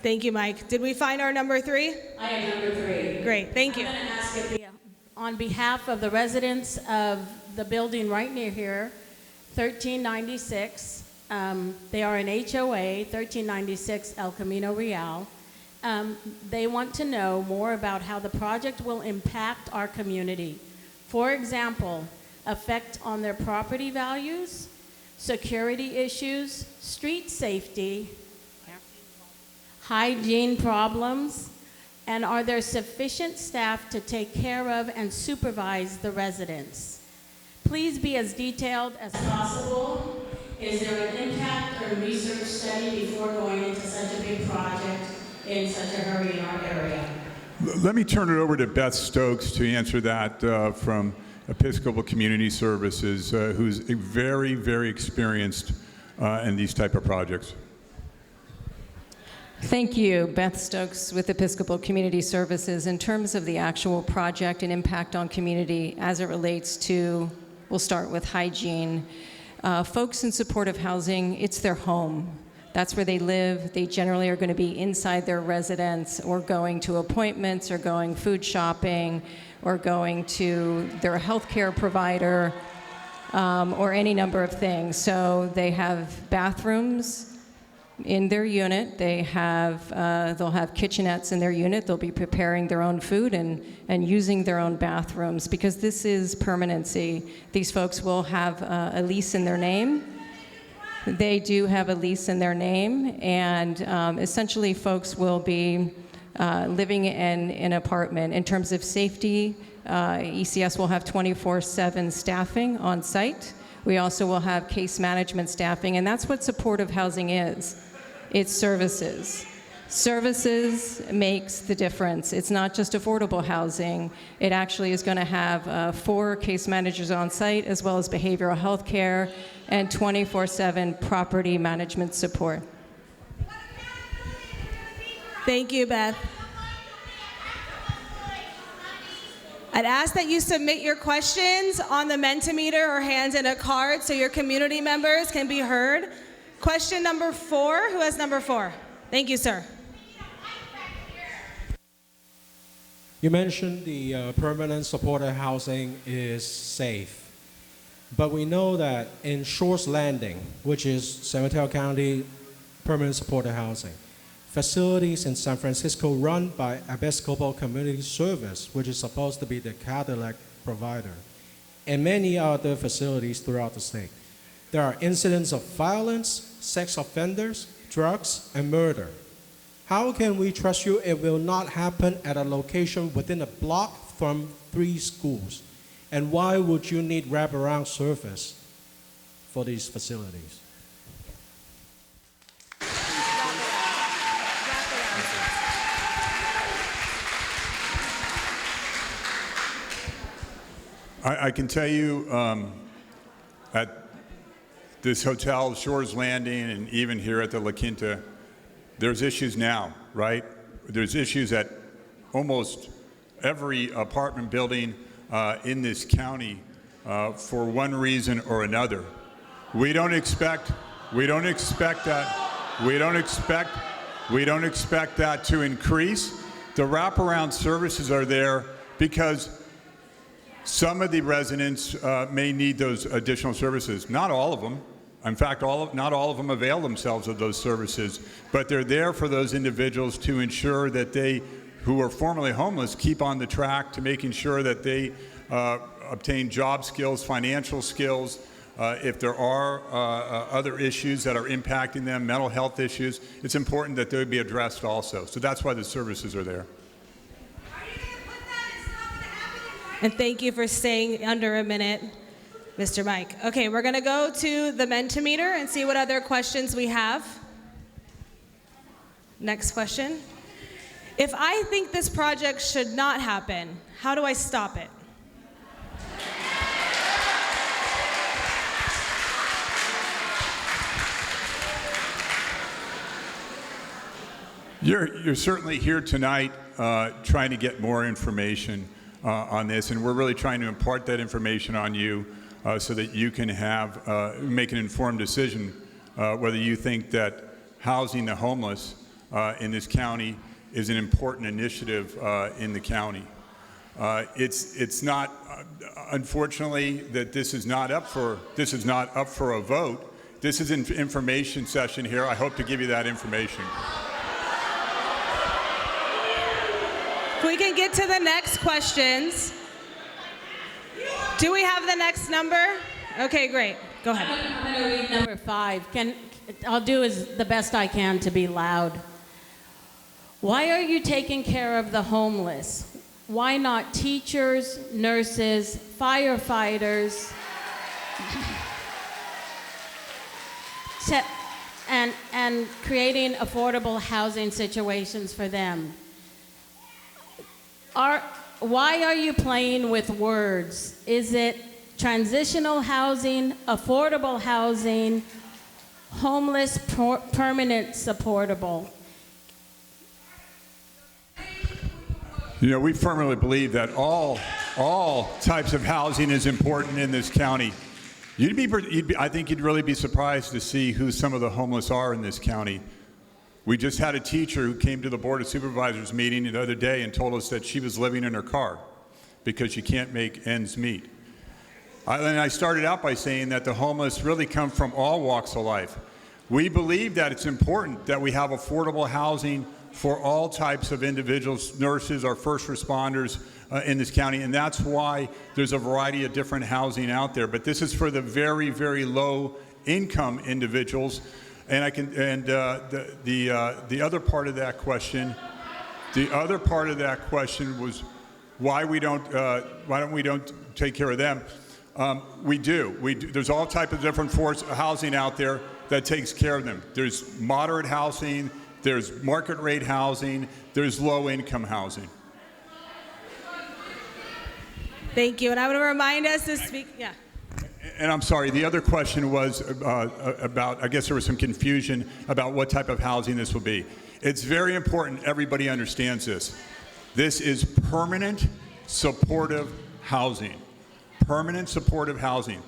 Thank you, Mike. Did we find our number 3? I am number 3. Great, thank you. I'm going to ask if on behalf of the residents of the building right near here, 1396, they are an HOA, 1396 El Camino Real. They want to know more about how the project will impact our community. For example, effect on their property values, security issues, street safety, hygiene problems, and are there sufficient staff to take care of and supervise the residents? Please be as detailed as possible. Is there an impact or research study before going into such a big project in such a hurry in our area? Let me turn it over to Beth Stokes to answer that from Episcopal Community Services, who's very, very experienced in these type of projects. Thank you, Beth Stokes with Episcopal Community Services. In terms of the actual project and impact on community as it relates to, we'll start with hygiene. Folks in supportive housing, it's their home. That's where they live. They generally are going to be inside their residence or going to appointments or going food shopping or going to their healthcare provider or any number of things. So they have bathrooms in their unit. They'll have kitchenettes in their unit. They'll be preparing their own food and using their own bathrooms because this is permanency. These folks will have a lease in their name. They do have a lease in their name, and essentially folks will be living in an apartment. In terms of safety, ECS will have 24/7 staffing on site. We also will have case management staffing, and that's what supportive housing is. It's services. Services makes the difference. It's not just affordable housing. It actually is going to have 4 case managers on site, as well as behavioral health care and 24/7 property management support. Thank you, Beth. I'd ask that you submit your questions on the Mentimeter or hand in a card so your community members can be heard. Question number 4. Who has number 4? Thank you, sir. You mentioned the permanent supported housing is safe. But we know that in Shores Landing, which is San Mateo County permanent supported housing, facilities in San Francisco run by Episcopal Community Service, which is supposed to be the Catholic provider, and many other facilities throughout the state. There are incidents of violence, sex offenders, drugs, and murder. How can we trust you it will not happen at a location within a block from 3 schools? And why would you need wraparound service for these facilities? I can tell you at this hotel, Shores Landing, and even here at the La Quinta, there's issues now, right? There's issues at almost every apartment building in this county for one reason or another. We don't expect that to increase. The wraparound services are there because some of the residents may need those additional services. Not all of them. In fact, not all of them avail themselves of those services, but they're there for those individuals to ensure that they who are formerly homeless keep on the track to making sure that they obtain job skills, financial skills. If there are other issues that are impacting them, mental health issues, it's important that they would be addressed also. So that's why the services are there. And thank you for staying under a minute, Mr. Mike. Okay, we're going to go to the Mentimeter and see what other questions we have. Next question. If I think this project should not happen, how do I stop it? You're certainly here tonight trying to get more information on this, and we're really trying to impart that information on you so that you can make an informed decision whether you think that housing the homeless in this county is an important initiative in the county. It's not, unfortunately, that this is not up for a vote. This is an information session here. I hope to give you that information. We can get to the next questions. Do we have the next number? Okay, great. Go ahead. I'm going to read number 5. I'll do the best I can to be loud. Why are you taking care of the homeless? Why not teachers, nurses, firefighters, and creating affordable housing situations for them? Why are you playing with words? Is it transitional housing, affordable housing, homeless, permanent supportable? You know, we firmly believe that all types of housing is important in this county. I think you'd really be surprised to see who some of the homeless are in this county. We just had a teacher who came to the Board of Supervisors meeting the other day and told us that she was living in her car because she can't make ends meet. And I started out by saying that the homeless really come from all walks of life. We believe that it's important that we have affordable housing for all types of individuals, nurses, our first responders in this county, and that's why there's a variety of different housing out there. But this is for the very, very low income individuals. And the other part of that question, was why we don't take care of them. We do. There's all types of different housing out there that takes care of them. There's moderate housing, there's market rate housing, there's low income housing. Thank you. And I want to remind us to speak. Yeah. And I'm sorry, the other question was about, I guess there was some confusion about what type of housing this will be. It's very important everybody understands this. This is permanent supportive housing. Permanent supportive housing.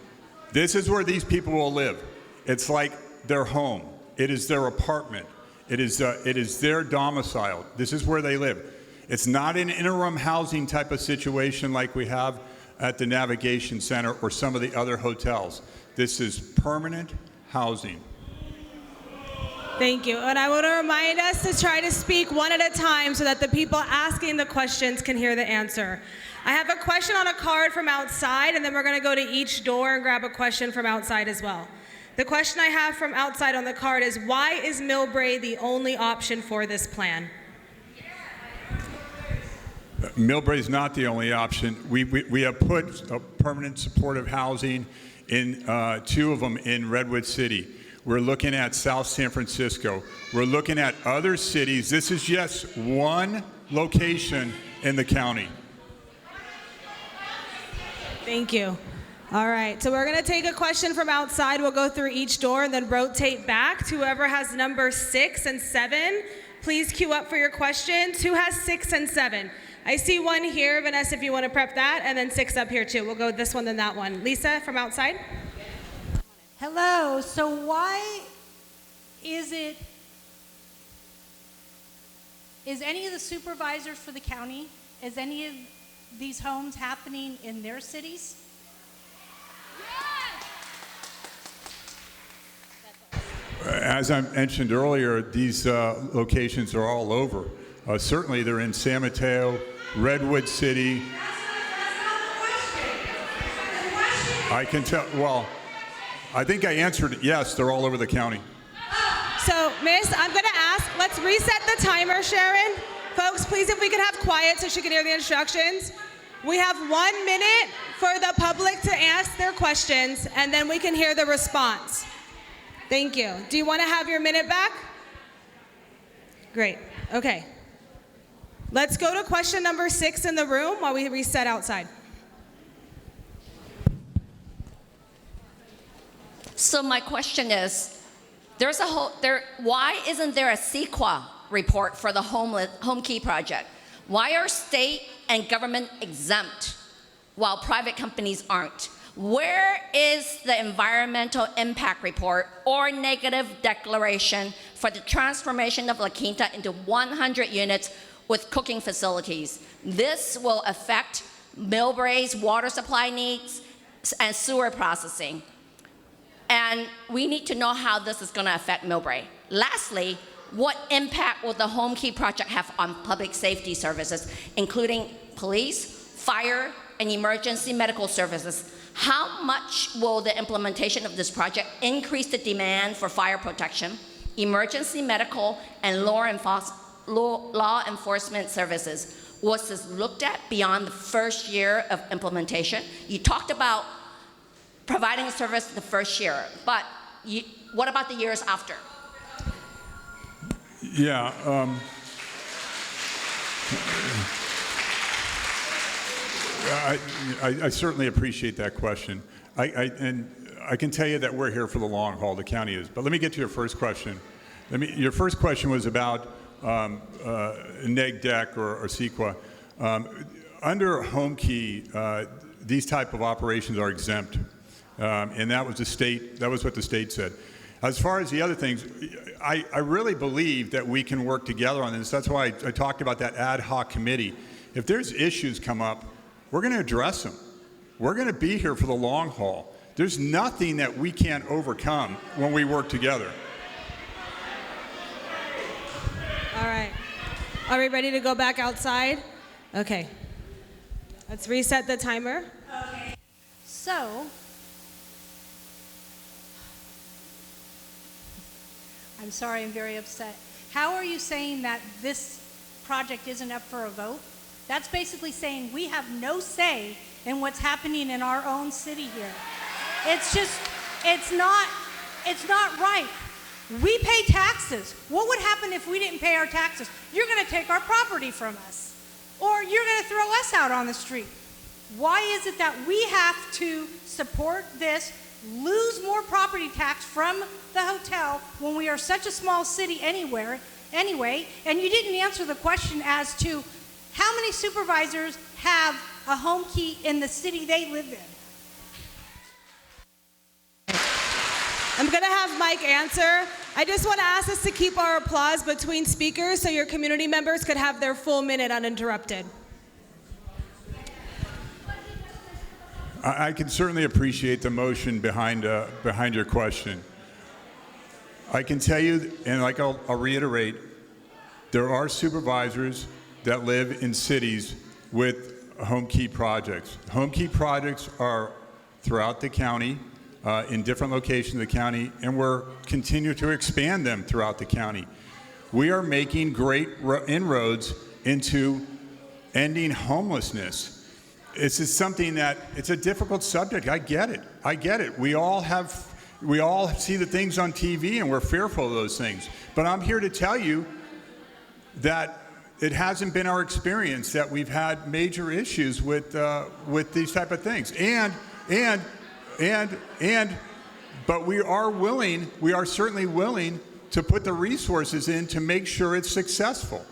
This is where these people will live. It's like their home. It is their apartment. It is their domicile. This is where they live. It's not an interim housing type of situation like we have at the Navigation Center or some of the other hotels. This is permanent housing. Thank you. And I want to remind us to try to speak one at a time so that the people asking the questions can hear the answer. I have a question on a card from outside, and then we're going to go to each door and grab a question from outside as well. The question I have from outside on the card is, why is Millbrae the only option for this plan? Millbrae is not the only option. We have put a permanent supportive housing in 2 of them in Redwood City. We're looking at South San Francisco. We're looking at other cities. This is just one location in the county. Thank you. All right, so we're going to take a question from outside. We'll go through each door and then rotate back to whoever has number 6 and 7. Please queue up for your questions. Who has 6 and 7? I see one here, Vanessa, if you want to prep that, and then 6 up here too. We'll go this one, then that one. Lisa, from outside. Hello, so why is any of the supervisors for the county, is any of these homes happening in their cities? As I mentioned earlier, these locations are all over. Certainly they're in San Mateo, Redwood City. I can tell, well, I think I answered it. Yes, they're all over the county. So, Miss, I'm going to ask, let's reset the timer, Sharon. Folks, please, if we could have quiet so she can hear the instructions. We have 1 minute for the public to ask their questions, and then we can hear the response. Thank you. Do you want to have your minute back? Great. Okay. Let's go to question number 6 in the room while we reset outside. So my question is, why isn't there a CEQA report for the Home Key project? Why are state and government exempt while private companies aren't? Where is the environmental impact report or negative declaration for the transformation of La Quinta into 100 units with cooking facilities? This will affect Millbrae's water supply needs and sewer processing. And we need to know how this is going to affect Millbrae. Lastly, what impact will the Home Key project have on public safety services, including police, fire, and emergency medical services? How much will the implementation of this project increase the demand for fire protection, emergency medical, and law enforcement services? Was this looked at beyond the first year of implementation? You talked about providing service the first year, but what about the years after? Yeah. I certainly appreciate that question. And I can tell you that we're here for the long haul, the county is. But let me get to your first question. Your first question was about neg dec or CEQA. Under Home Key, these type of operations are exempt. And that was what the state said. As far as the other things, I really believe that we can work together on this. That's why I talked about that ad hoc committee. If there's issues come up, we're going to address them. We're going to be here for the long haul. There's nothing that we can't overcome when we work together. All right. Are we ready to go back outside? Okay. Let's reset the timer. Okay. So, I'm sorry, I'm very upset. How are you saying that this project isn't up for a vote? That's basically saying we have no say in what's happening in our own city here. It's not right. We pay taxes. What would happen if we didn't pay our taxes? You're going to take our property from us, or you're going to throw us out on the street. Why is it that we have to support this, lose more property tax from the hotel when we are such a small city anyway, and you didn't answer the question as to how many supervisors have a home key in the city they live in? I'm going to have Mike answer. I just want to ask us to keep our applause between speakers so your community members could have their full minute uninterrupted. I can certainly appreciate the motion behind your question. I can tell you, and I'll reiterate, there are supervisors that live in cities with home key projects. Home key projects are throughout the county, in different locations of the county, and we're continuing to expand them throughout the county. We are making great inroads into ending homelessness. This is something that, it's a difficult subject. I get it. We all see the things on TV and we're fearful of those things. But I'm here to tell you that it hasn't been our experience that we've had major issues with these type of things. But we are certainly willing to put the resources in to make sure it's successful.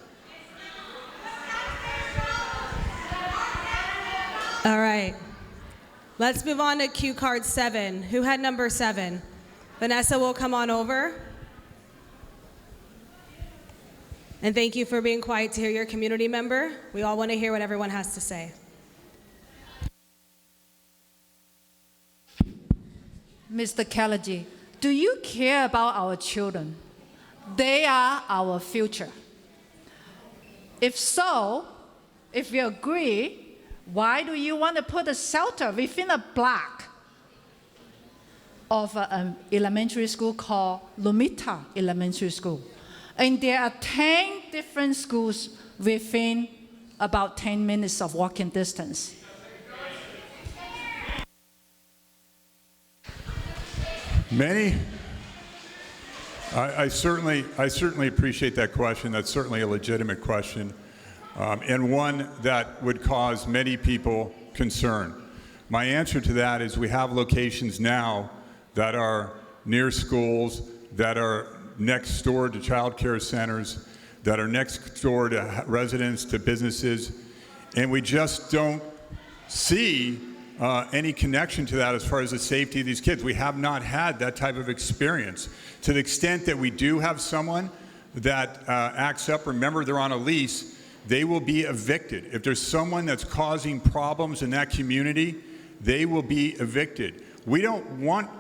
All right. Let's move on to cue card 7. Who had number 7? Vanessa will come on over. And thank you for being quiet to hear your community member. We all want to hear what everyone has to say. Mr. Kalaji, do you care about our children? They are our future. If so, if you agree, why do you want to put a shelter within a block of an elementary school called Lomita Elementary School? And there are 10 different schools within about 10 minutes of walking distance. I certainly appreciate that question. That's certainly a legitimate question, and one that would cause many people concern. My answer to that is we have locations now that are near schools, that are next door to child care centers, that are next door to residents, to businesses, and we just don't see any connection to that as far as the safety of these kids. We have not had that type of experience. To the extent that we do have someone that acts up, remember they're on a lease, they will be evicted. If there's someone that's causing problems in that community, they will be evicted. We don't want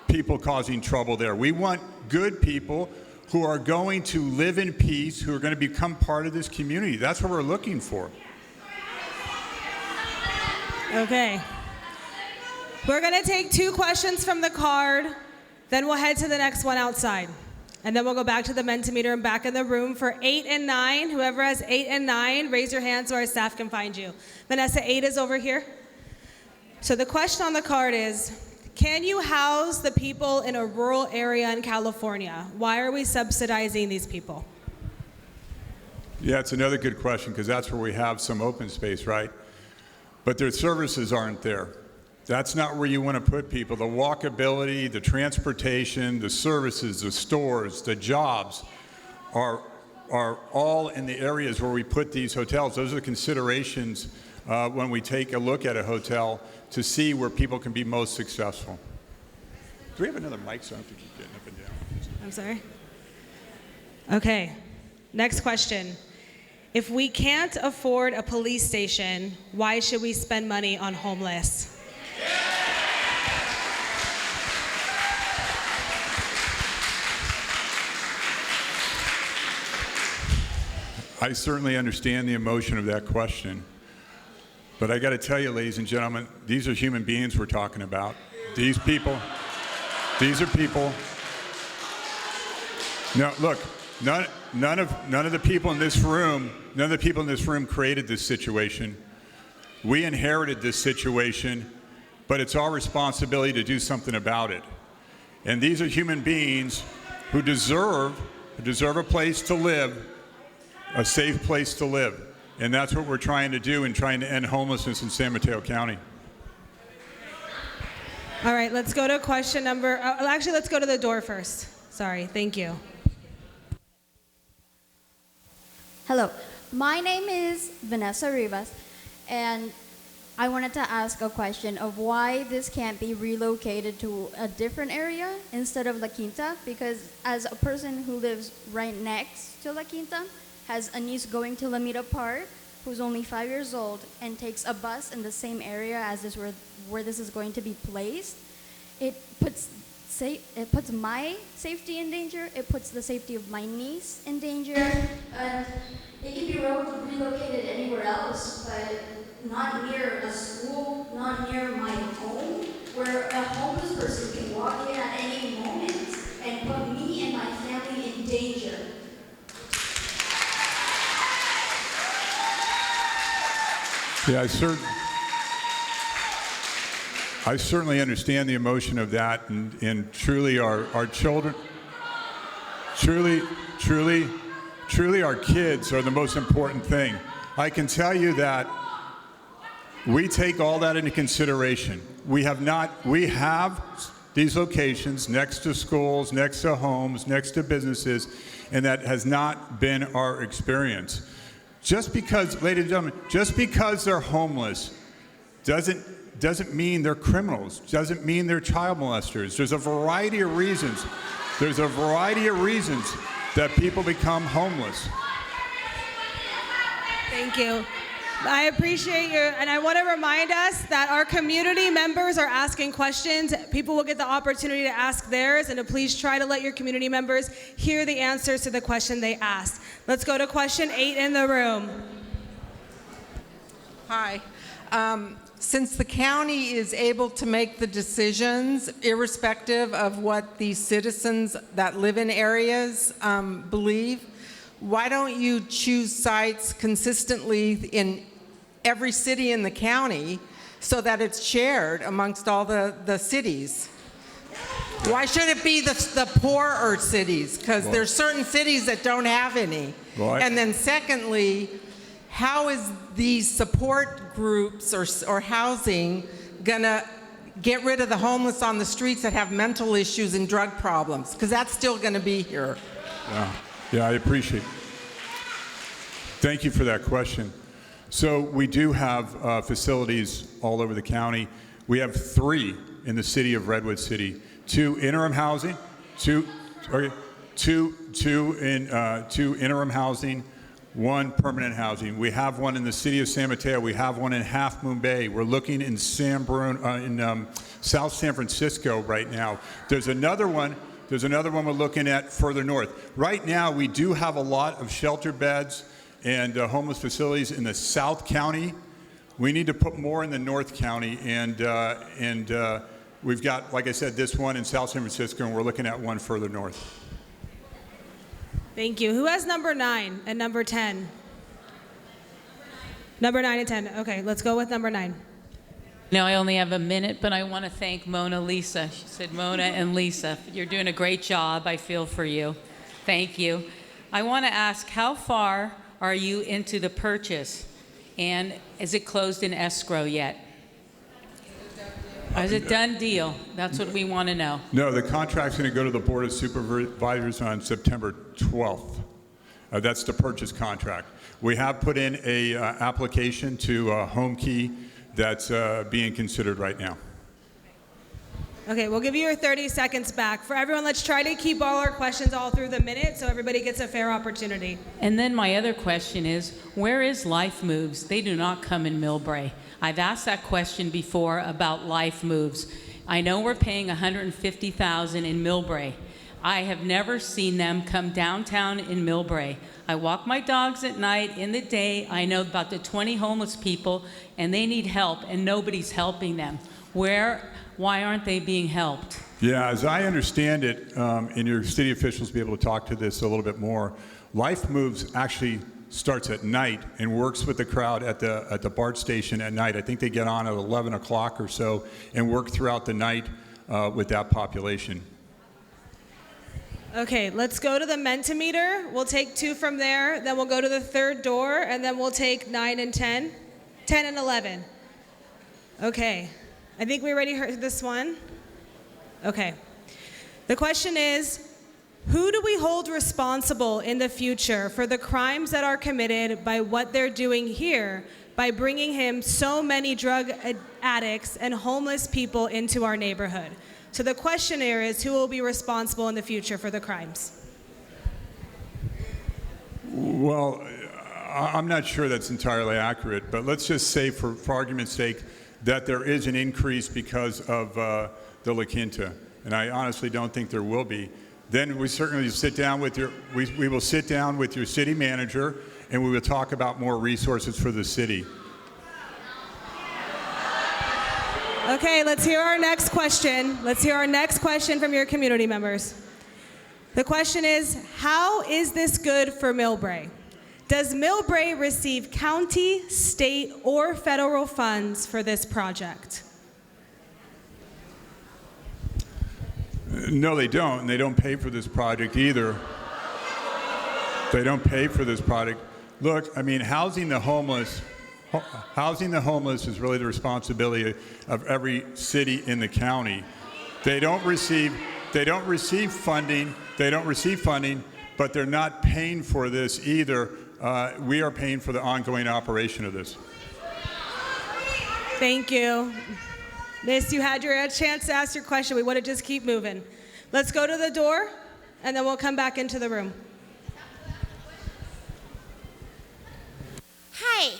people causing trouble there. We want good people who are going to live in peace, who are going to become part of this community. That's what we're looking for. Okay. We're going to take 2 questions from the card, then we'll head to the next one outside. And then we'll go back to the Mentimeter and back in the room for 8 and 9. Whoever has 8 and 9, raise your hand so our staff can find you. Vanessa, 8 is over here. So the question on the card is, can you house the people in a rural area in California? Why are we subsidizing these people? Yeah, it's another good question because that's where we have some open space, right? But their services aren't there. That's not where you want to put people. The walkability, the transportation, the services, the stores, the jobs are all in the areas where we put these hotels. Those are the considerations when we take a look at a hotel to see where people can be most successful. Do we have another mic so I don't have to keep getting up and down? I'm sorry. Okay, next question. If we can't afford a police station, why should we spend money on homeless? I certainly understand the emotion of that question. But I got to tell you, ladies and gentlemen, these are human beings we're talking about. These are people. Now, look, none of the people in this room created this situation. We inherited this situation, but it's our responsibility to do something about it. And these are human beings who deserve a place to live, a safe place to live. And that's what we're trying to do in trying to end homelessness in San Mateo County. All right, let's go to question number, actually, let's go to the door first. Sorry, thank you. Hello, my name is Vanessa Rivas, and I wanted to ask a question of why this can't be relocated to a different area instead of La Quinta, because as a person who lives right next to La Quinta, has a niece going to Lomita Park, who's only 5 years old, and takes a bus in the same area as this where this is going to be placed, it puts my safety in danger, it puts the safety of my niece in danger, and it can be relocated anywhere else, but not near a school, not near my home, where a homeless person can walk in at any moment and put me and my family in danger. Yeah, I certainly understand the emotion of that, and truly our children, truly our kids are the most important thing. I can tell you that we take all that into consideration. We have these locations next to schools, next to homes, next to businesses, and that has not been our experience. Just because, ladies and gentlemen, just because they're homeless doesn't mean they're criminals, doesn't mean they're child molesters. There's a variety of reasons. There's a variety of reasons that people become homeless. Thank you. I appreciate you, and I want to remind us that our community members are asking questions. People will get the opportunity to ask theirs, and to please try to let your community members hear the answers to the question they asked. Let's go to question 8 in the room. Hi. Since the county is able to make the decisions irrespective of what the citizens that live in areas believe, why don't you choose sites consistently in every city in the county so that it's shared amongst all the cities? Why should it be the poorer cities? Because there's certain cities that don't have any. And then secondly, how is these support groups or housing gonna get rid of the homeless on the streets that have mental issues and drug problems? Because that's still gonna be here. Yeah, I appreciate it. Thank you for that question. So we do have facilities all over the county. We have 3 in the city of Redwood City. 2 interim housing, 2 interim housing, 1 permanent housing. We have one in the city of San Mateo. We have one in Half Moon Bay. We're looking in South San Francisco right now. There's another one we're looking at further north. Right now, we do have a lot of shelter beds and homeless facilities in the South County. We need to put more in the North County, and we've got, like I said, this one in South San Francisco, and we're looking at one further north. Thank you. Who has number 9 and number 10? Number 9 and 10. Okay, let's go with number 9. No, I only have a minute, but I want to thank Mona Lisa. She said Mona and Lisa. You're doing a great job. I feel for you. Thank you. I want to ask, how far are you into the purchase? And is it closed in escrow yet? Is it done deal? That's what we want to know. No, the contract's going to go to the Board of Supervisors on September 12th. That's the purchase contract. We have put in a application to Home Key that's being considered right now. Okay, we'll give you your 30 seconds back. For everyone, let's try to keep all our questions all through the minute so everybody gets a fair opportunity. And then my other question is, where is Life Moves? They do not come in Millbrae. I've asked that question before about Life Moves. I know we're paying $150,000 in Millbrae. I have never seen them come downtown in Millbrae. I walk my dogs at night, in the day. I know about the 20 homeless people, and they need help, and nobody's helping them. Why aren't they being helped? Yeah, as I understand it, and your city officials will be able to talk to this a little bit more, Life Moves actually starts at night and works with the crowd at the BART station at night. I think they get on at 11 o'clock or so and work throughout the night with that population. Okay, let's go to the Mentimeter. We'll take 2 from there, then we'll go to the third door, and then we'll take 9 and 10, 10 and 11. Okay, I think we already heard this one. Okay, the question is, who do we hold responsible in the future for the crimes that are committed by what they're doing here by bringing him so many drug addicts and homeless people into our neighborhood? So the question here is, who will be responsible in the future for the crimes? Well, I'm not sure that's entirely accurate, but let's just say, for argument's sake, that there is an increase because of the La Quinta, and I honestly don't think there will be. Then we certainly sit down with we will sit down with your city manager, and we will talk about more resources for the city. Okay, let's hear our next question. Let's hear our next question from your community members. The question is, how is this good for Millbrae? Does Millbrae receive county, state, or federal funds for this project? No, they don't, and they don't pay for this project either. They don't pay for this project. Look, I mean, housing the homeless is really the responsibility of every city in the county. They don't receive funding, but they're not paying for this either. We are paying for the ongoing operation of this. Thank you. Miss, you had your chance to ask your question. We want to just keep moving. Let's go to the door, and then we'll come back into the room. Hi,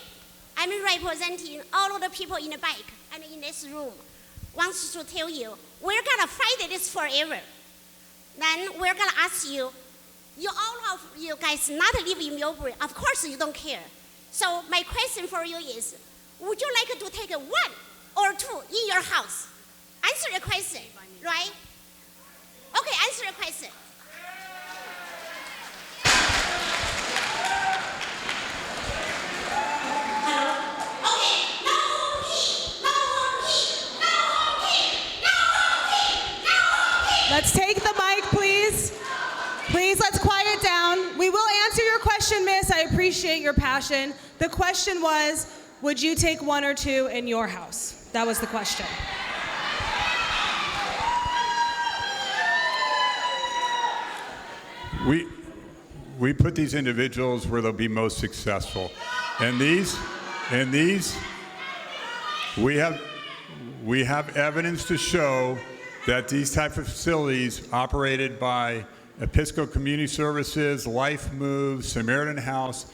I'm representing all of the people in the back and in this room. Wants to tell you, we're gonna fight this forever. Then we're gonna ask you, all of you guys not live in Millbrae, of course you don't care. So my question for you is, would you like to take 1 or 2 in your house? Answer the question, right? Okay, answer the question. Let's take the mic, please. Please, let's quiet down. We will answer your question, miss. I appreciate your passion. The question was, would you take 1 or 2 in your house? That was the question. We put these individuals where they'll be most successful. And these, we have evidence to show that these type of facilities operated by Episcopal Community Services, Life Moves, Samaritan House,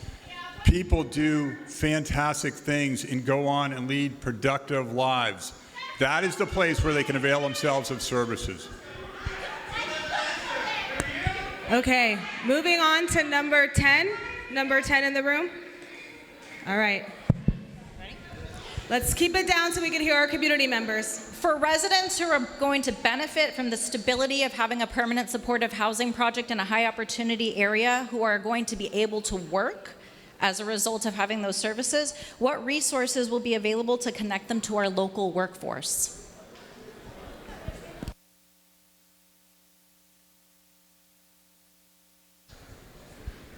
people do fantastic things and go on and lead productive lives. That is the place where they can avail themselves of services. Okay, moving on to number 10. Number 10 in the room. All right. Let's keep it down so we can hear our community members. For residents who are going to benefit from the stability of having a permanent supportive housing project in a high opportunity area, who are going to be able to work as a result of having those services, what resources will be available to connect them to our local workforce?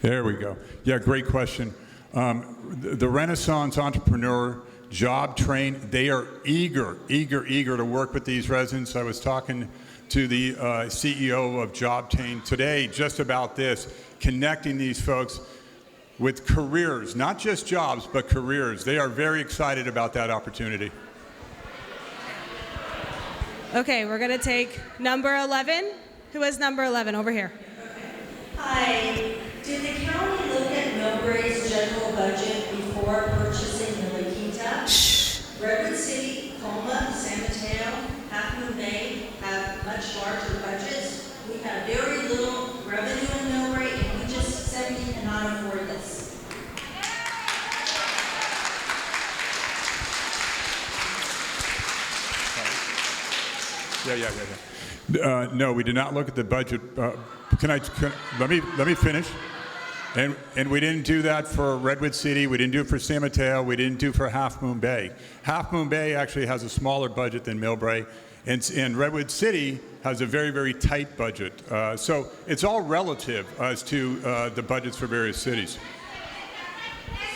There we go. Yeah, great question. The Renaissance Entrepreneur Job Train, they are eager to work with these residents. I was talking to the CEO of Job Train today just about this, connecting these folks with careers, not just jobs, but careers. They are very excited about that opportunity. Okay, we're gonna take number 11. Who has number 11 over here? Hi, did the county look at Millbrae's general budget before purchasing the La Quinta? Redwood City, Colma, San Mateo, Half Moon Bay have much larger budgets. We have very little revenue in Millbrae, and we just simply cannot afford this. No, we did not look at the budget. Let me finish. And we didn't do that for Redwood City. We didn't do it for San Mateo. We didn't do it for Half Moon Bay. Half Moon Bay actually has a smaller budget than Millbrae, and Redwood City has a very, very tight budget. So it's all relative as to the budgets for various cities.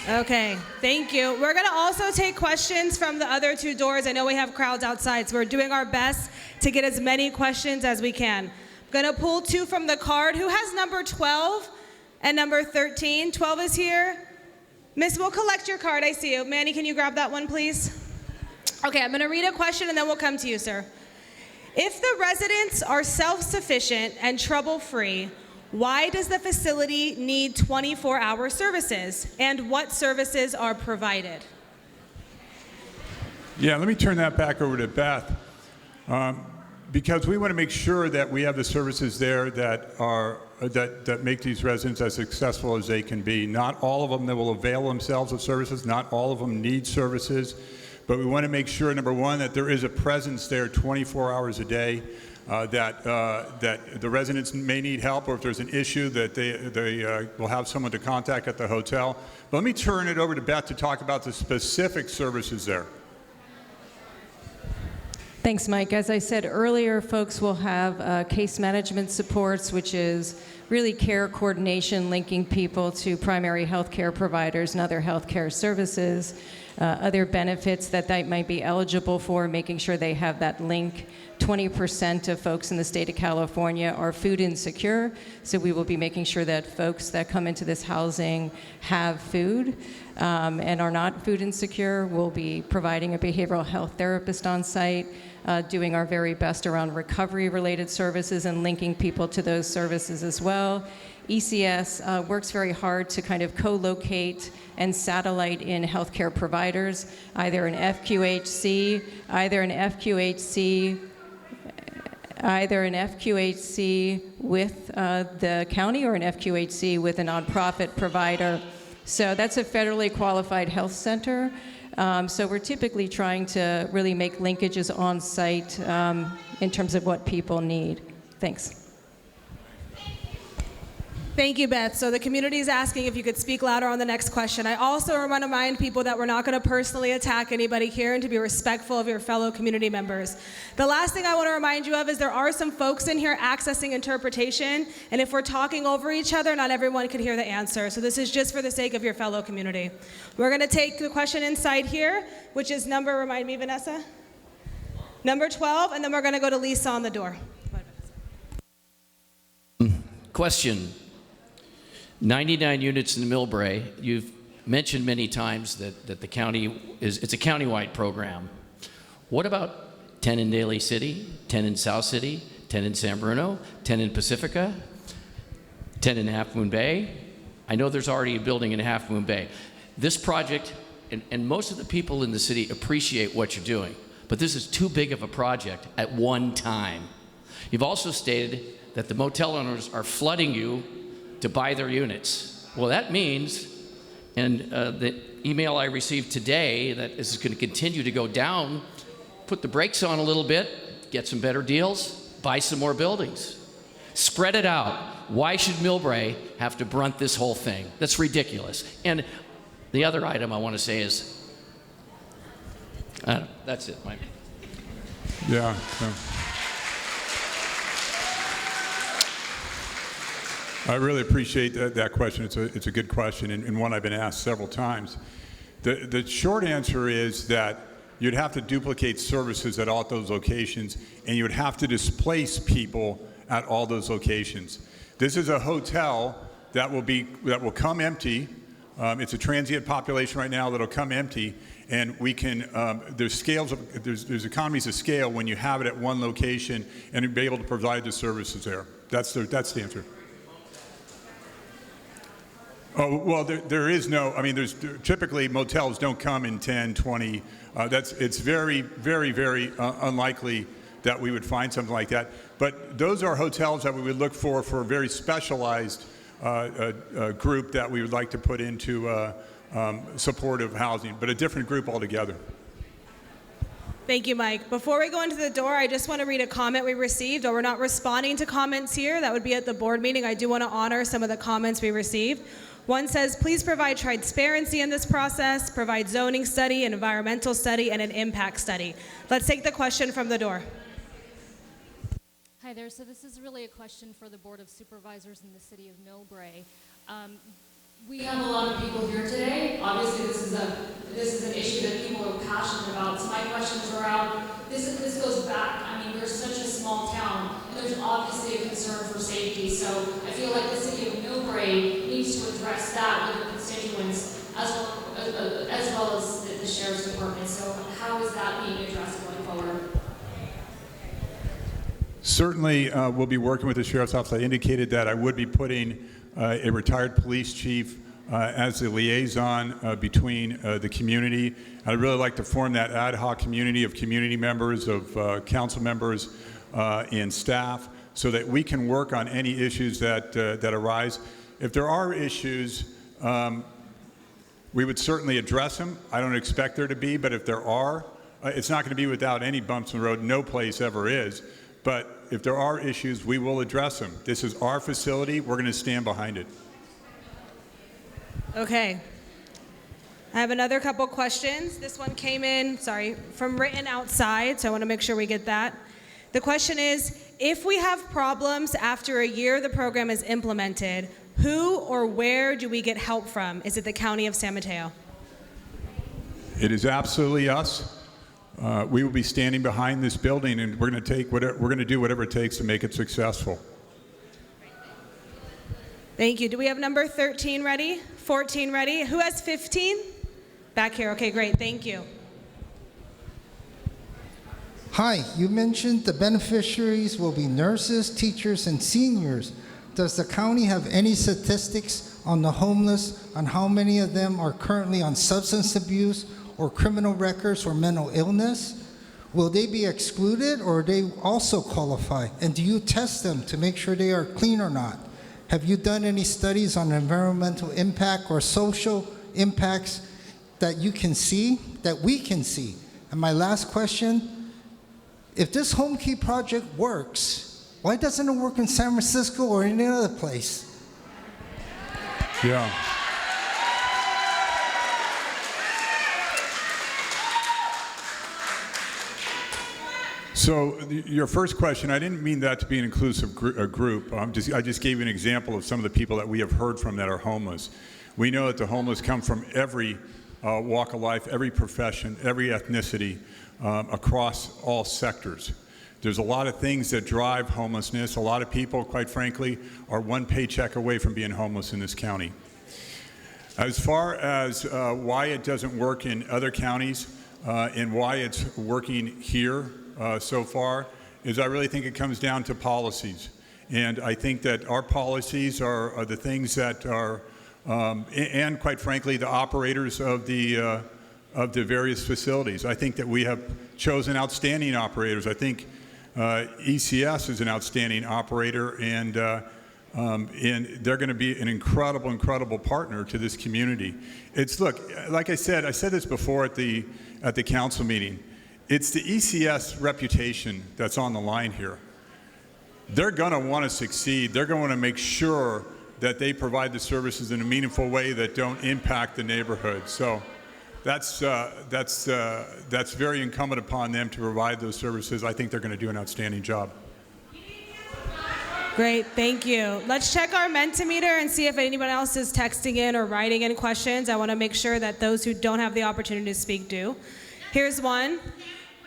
Okay, thank you. We're gonna also take questions from the other 2 doors. I know we have crowds outside, so we're doing our best to get as many questions as we can. I'm gonna pull 2 from the card. Who has number 12 and number 13? 12 is here. Miss, we'll collect your card, I see you. Manny, can you grab that one, please? Okay, I'm gonna read a question and then we'll come to you, sir. If the residents are self-sufficient and trouble-free, why does the facility need 24-hour services? And what services are provided? Yeah, let me turn that back over to Beth. Because we want to make sure that we have the services there that make these residents as successful as they can be. Not all of them that will avail themselves of services, not all of them need services, but we want to make sure, number one, that there is a presence there 24 hours a day, that the residents may need help, or if there's an issue that they will have someone to contact at the hotel. But let me turn it over to Beth to talk about the specific services there. Thanks, Mike. As I said earlier, folks will have case management supports, which is really care coordination, linking people to primary health care providers and other health care services, other benefits that they might be eligible for, making sure they have that link. 20% of folks in the state of California are food insecure, so we will be making sure that folks that come into this housing have food and are not food insecure. We'll be providing a behavioral health therapist on site, doing our very best around recovery-related services and linking people to those services as well. ECS works very hard to kind of co-locate and satellite in healthcare providers, either an FQHC with the county or an FQHC with a nonprofit provider. So that's a federally qualified health center. So we're typically trying to really make linkages on site in terms of what people need. Thanks. Thank you, Beth. So the community is asking if you could speak louder on the next question. I also want to remind people that we're not going to personally attack anybody here and to be respectful of your fellow community members. The last thing I want to remind you of is there are some folks in here accessing interpretation, and if we're talking over each other, not everyone can hear the answer. So this is just for the sake of your fellow community. We're going to take the question inside here, which is number, remind me, Vanessa? Number 12, and then we're going to go to Lisa on the door. Question. 99 units in Millbrae. You've mentioned many times that the county it's a countywide program. What about 10 in Daly City, 10 in South City, 10 in San Bruno, 10 in Pacifica, 10 in Half Moon Bay? I know there's already a building in Half Moon Bay. This project, and most of the people in the city appreciate what you're doing, but this is too big of a project at one time. You've also stated that the motel owners are flooding you to buy their units. Well, that means, and the email I received today, that this is going to continue to go down, put the brakes on a little bit, get some better deals, buy some more buildings. Spread it out. Why should Millbrae have to brunt this whole thing? That's ridiculous. And the other item I want to say is, that's it, Mike. Yeah. I really appreciate that question. It's a good question and one I've been asked several times. The short answer is that you'd have to duplicate services at all those locations, and you would have to displace people at all those locations. This is a hotel that will come empty. It's a transient population right now that'll come empty, and we can. There's economies of scale when you have it at one location and be able to provide the services there. That's the answer. Oh, well, there is no, I mean, typically motels don't come in 10, 20. It's very, very, very unlikely that we would find something like that. But those are hotels that we would look for a very specialized group that we would like to put into supportive housing, but a different group altogether. Thank you, Mike. Before we go into the door, I just want to read a comment we received. Or we're not responding to comments here. That would be at the board meeting. I do want to honor some of the comments we received. One says, please provide transparency in this process, provide zoning study, an environmental study, and an impact study. Let's take the question from the door. Hi there. So this is really a question for the Board of Supervisors in the city of Millbrae. We have a lot of people here today. Obviously, this is an issue that people are passionate about. So my question is around this goes back. I mean, we're such a small town, and there's obviously a concern for safety. So I feel like the city of Millbrae needs to address that with the constituents as well as the sheriff's department. So how is that being addressed going forward? Certainly, we'll be working with the sheriff's office. I indicated that I would be putting a retired police chief as the liaison between the community. I'd really like to form that ad hoc community of community members, of council members, and staff, so that we can work on any issues that arise. If there are issues, we would certainly address them. I don't expect there to be, but if there are, it's not going to be without any bumps in the road. No place ever is. But if there are issues, we will address them. This is our facility. We're going to stand behind it. Okay. I have another couple questions. This one came in, from written outside, so I want to make sure we get that. The question is, if we have problems after a year the program is implemented, who or where do we get help from? Is it the County of San Mateo? It is absolutely us. We will be standing behind this building, and we're going to do whatever it takes to make it successful. Thank you. Do we have number 13 ready? 14 ready? Who has 15? Back here. Okay, great. Thank you. Hi, you mentioned the beneficiaries will be nurses, teachers, and seniors. does the county have any statistics on the homeless, on how many of them are currently on substance abuse or criminal records or mental illness? Will they be excluded, or they also qualify? And do you test them to make sure they are clean or not? Have you done any studies on environmental impact or social impacts that you can see, that we can see? And my last question, if this home key project works, why doesn't it work in San Francisco or any other place? Yeah. So your first question, I didn't mean that to be an inclusive group. I just gave you an example of some of the people that we have heard from that are homeless. We know that the homeless come from every walk of life, every profession, every ethnicity, across all sectors. There's a lot of things that drive homelessness. A lot of people, quite frankly, are one paycheck away from being homeless in this county. As far as why it doesn't work in other counties and why it's working here so far, is I really think it comes down to policies. And I think that our policies are the things that are, and quite frankly, the operators of the various facilities. I think that we have chosen outstanding operators. I think ECS is an outstanding operator, and they're going to be an incredible partner to this community. Look, like I said this before at the council meeting. It's the ECS reputation that's on the line here. They're going to want to succeed. They're going to want to make sure that they provide the services in a meaningful way that don't impact the neighborhood. So that's very incumbent upon them to provide those services. I think they're going to do an outstanding job. Great, thank you. Let's check our Mentimeter and see if anyone else is texting in or writing in questions. I want to make sure that those who don't have the opportunity to speak do. Here's one.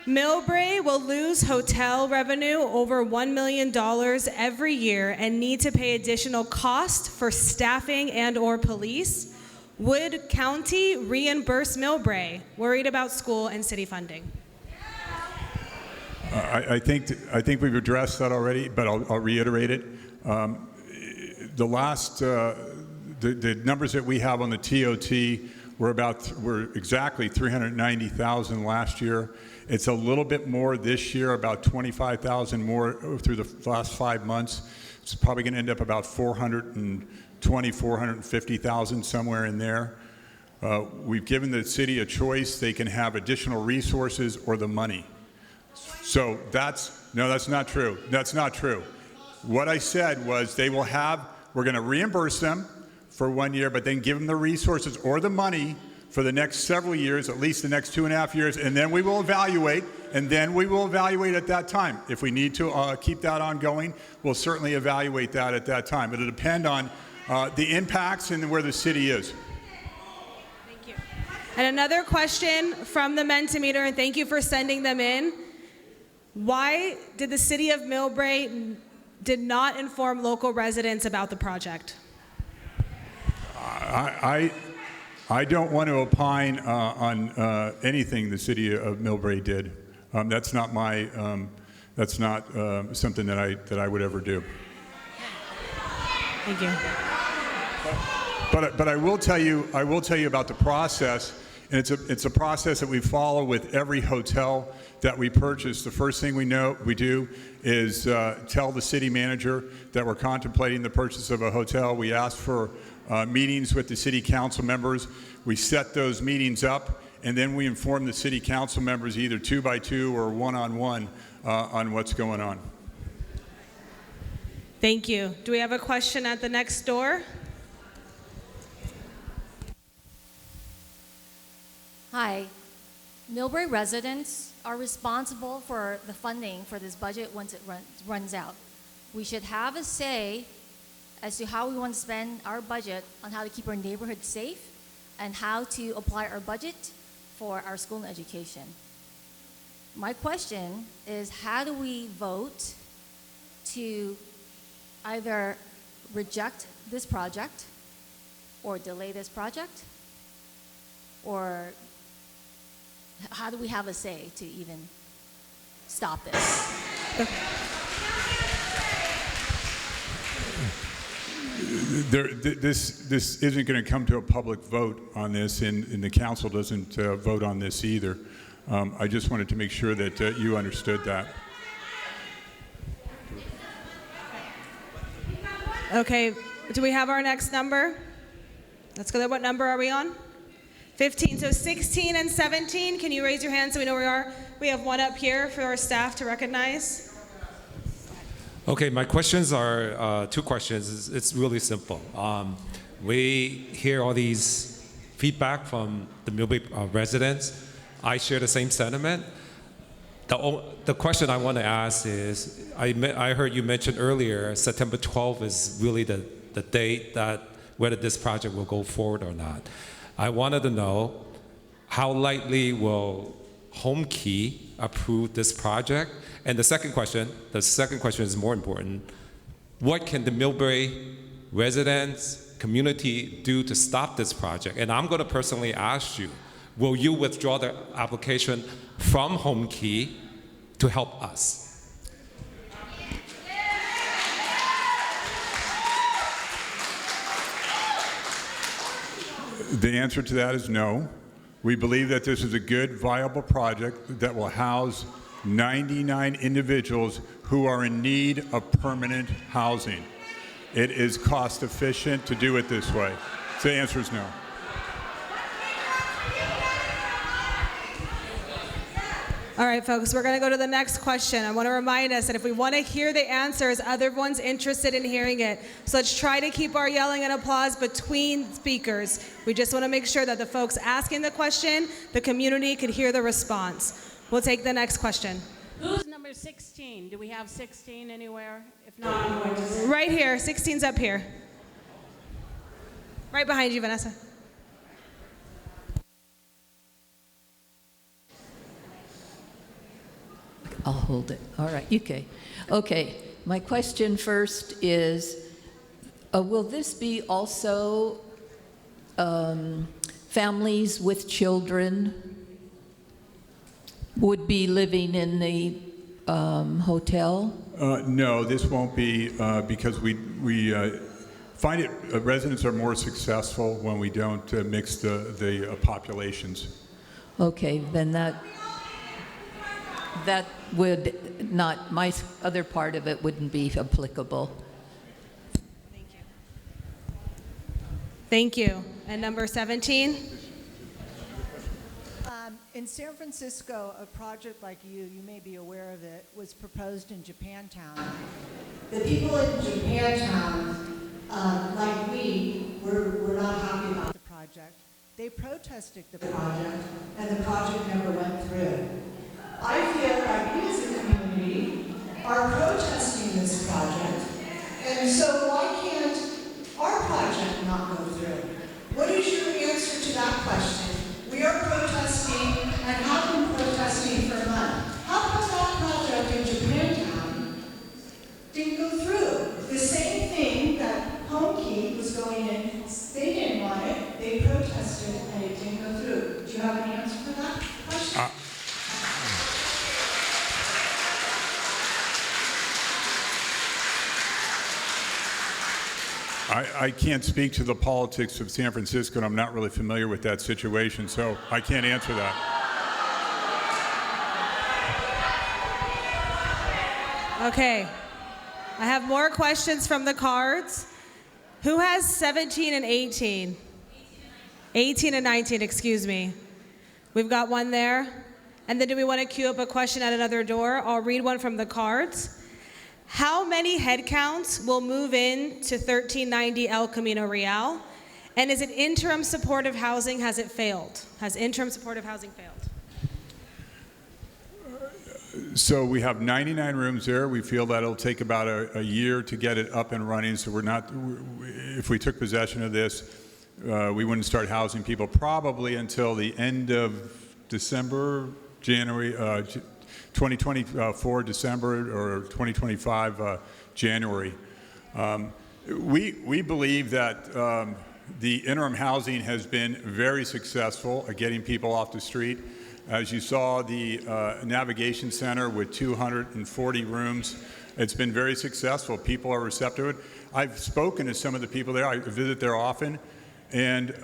Millbrae will lose hotel revenue over $1 million every year and need to pay additional cost for staffing and or police. Would county reimburse Millbrae? Worried about school and city funding. I think we've addressed that already, but I'll reiterate it. The numbers that we have on the TOT were exactly 390,000 last year. It's a little bit more this year, about 25,000 more through the last 5 months. It's probably going to end up about 420, 450,000, somewhere in there. We've given the city a choice. They can have additional resources or the money. So that's not true. That's not true. What I said was we're going to reimburse them for 1 year, but then give them the resources or the money for the next several years, at least the next 2.5 years, and then we will evaluate, at that time. If we need to keep that ongoing, we'll certainly evaluate that at that time. It'll depend on the impacts and where the city is. Thank you. And another question from the Mentimeter, and thank you for sending them in. Why did the city of Millbrae did not inform local residents about the project? I don't want to opine on anything the city of Millbrae did. That's not something that I would ever do. Thank you. But I will tell you about the process, and it's a process that we follow with every hotel that we purchase. The first thing we do is tell the city manager that we're contemplating the purchase of a hotel. We ask for meetings with the city council members. We set those meetings up, and then we inform the city council members either 2 by 2 or 1-on-1 on what's going on. Thank you. Do we have a question at the next door? Hi. Millbrae residents are responsible for the funding for this budget once it runs out. We should have a say as to how we want to spend our budget on how to keep our neighborhood safe and how to apply our budget for our school and education. My question is, how do we vote to either reject this project or delay this project? Or how do we have a say to even stop this? This isn't going to come to a public vote on this, and the council doesn't vote on this either. I just wanted to make sure that you understood that. Okay, do we have our next number? Let's go there. What number are we on? 15. So 16 and 17, can you raise your hand so we know where we are? We have one up here for our staff to recognize. Okay, my questions are two questions. It's really simple. We hear all these feedback from the Millbrae residents. I share the same sentiment. The question I want to ask is, I heard you mention earlier, September 12th is really the date that whether this project will go forward or not. I wanted to know how likely will Home Key approve this project? And the second question is more important. What can the Millbrae residents, community do to stop this project? And I'm going to personally ask you, will you withdraw the application from Home Key to help us? The answer to that is no. We believe that this is a good, viable project that will house 99 individuals who are in need of permanent housing. It is cost efficient to do it this way. So the answer is no. All right, folks, we're going to go to the next question. I want to remind us that if we want to hear the answers, everyone's interested in hearing it. So let's try to keep our yelling and applause between speakers. We just want to make sure that the folks asking the question, the community could hear the response. We'll take the next question. Who's number 16? Do we have 16 anywhere? If not, I'm going to say. Right here, 16's up here. Right behind you, Vanessa. I'll hold it. All right, okay. Okay, my question first is, will this be also families with children would be living in the hotel? No, this won't be because we find it residents are more successful when we don't mix the populations. Okay, then that would not, my other part of it wouldn't be applicable. Thank you. And number 17? In San Francisco, a project like you may be aware of it, was proposed in Japantown. The people in Japantown, like we, were not happy about the project. They protested the project, and the project never went through. I feel like we as a community are protesting this project, and so why can't our project not go through? What is your answer to that question? We are protesting and have been protesting for months. How come that project in Japantown didn't go through? The same thing that Home Key was going in, they didn't want it, they protested and it didn't go through. Do you have an answer for that question? I can't speak to the politics of San Francisco, and I'm not really familiar with that situation, so I can't answer that. Okay. I have more questions from the cards. Who has 17 and 18? 18 and 19, excuse me. We've got one there. And then do we want to queue up a question at another door? I'll read one from the cards. How many headcounts will move in to 1390 El Camino Real? And is it interim supportive housing? Has it failed? Has interim supportive housing failed? So we have 99 rooms there. We feel that it'll take about a year to get it up and running. So we're not, if we took possession of this, we wouldn't start housing people probably until the end of December, January, 2024 December or 2025 January. We believe that the interim housing has been very successful at getting people off the street. As you saw, the navigation center with 240 rooms, it's been very successful. People are receptive. I've spoken to some of the people there. I visit there often, and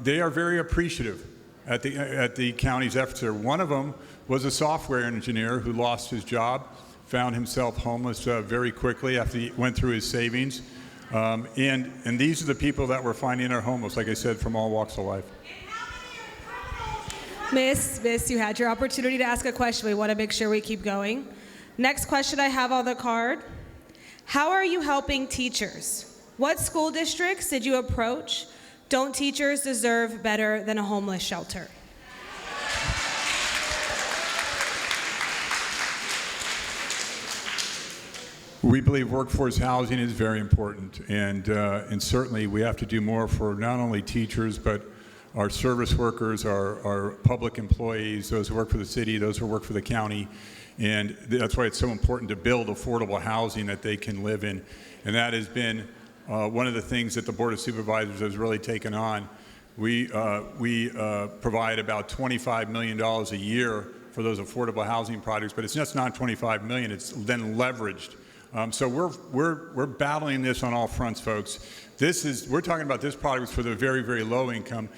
they are very appreciative at the county's efforts there. One of them was a software engineer who lost his job, found himself homeless very quickly after he went through his savings. And these are the people that we're finding are homeless, like I said, from all walks of life. Miss, you had your opportunity to ask a question. We want to make sure we keep going. Next question I have on the card. How are you helping teachers? What school districts did you approach? Don't teachers deserve better than a homeless shelter? We believe workforce housing is very important, and certainly we have to do more for not only teachers, but our service workers, our public employees, those who work for the city, those who work for the county, and that's why it's so important to build affordable housing that they can live in. And that has been one of the things that the Board of Supervisors has really taken on. We provide about $25 million a year for those affordable housing projects, but it's just not $25 million, it's then leveraged. So we're battling this on all fronts, folks. We're talking about this product for the very, very low income,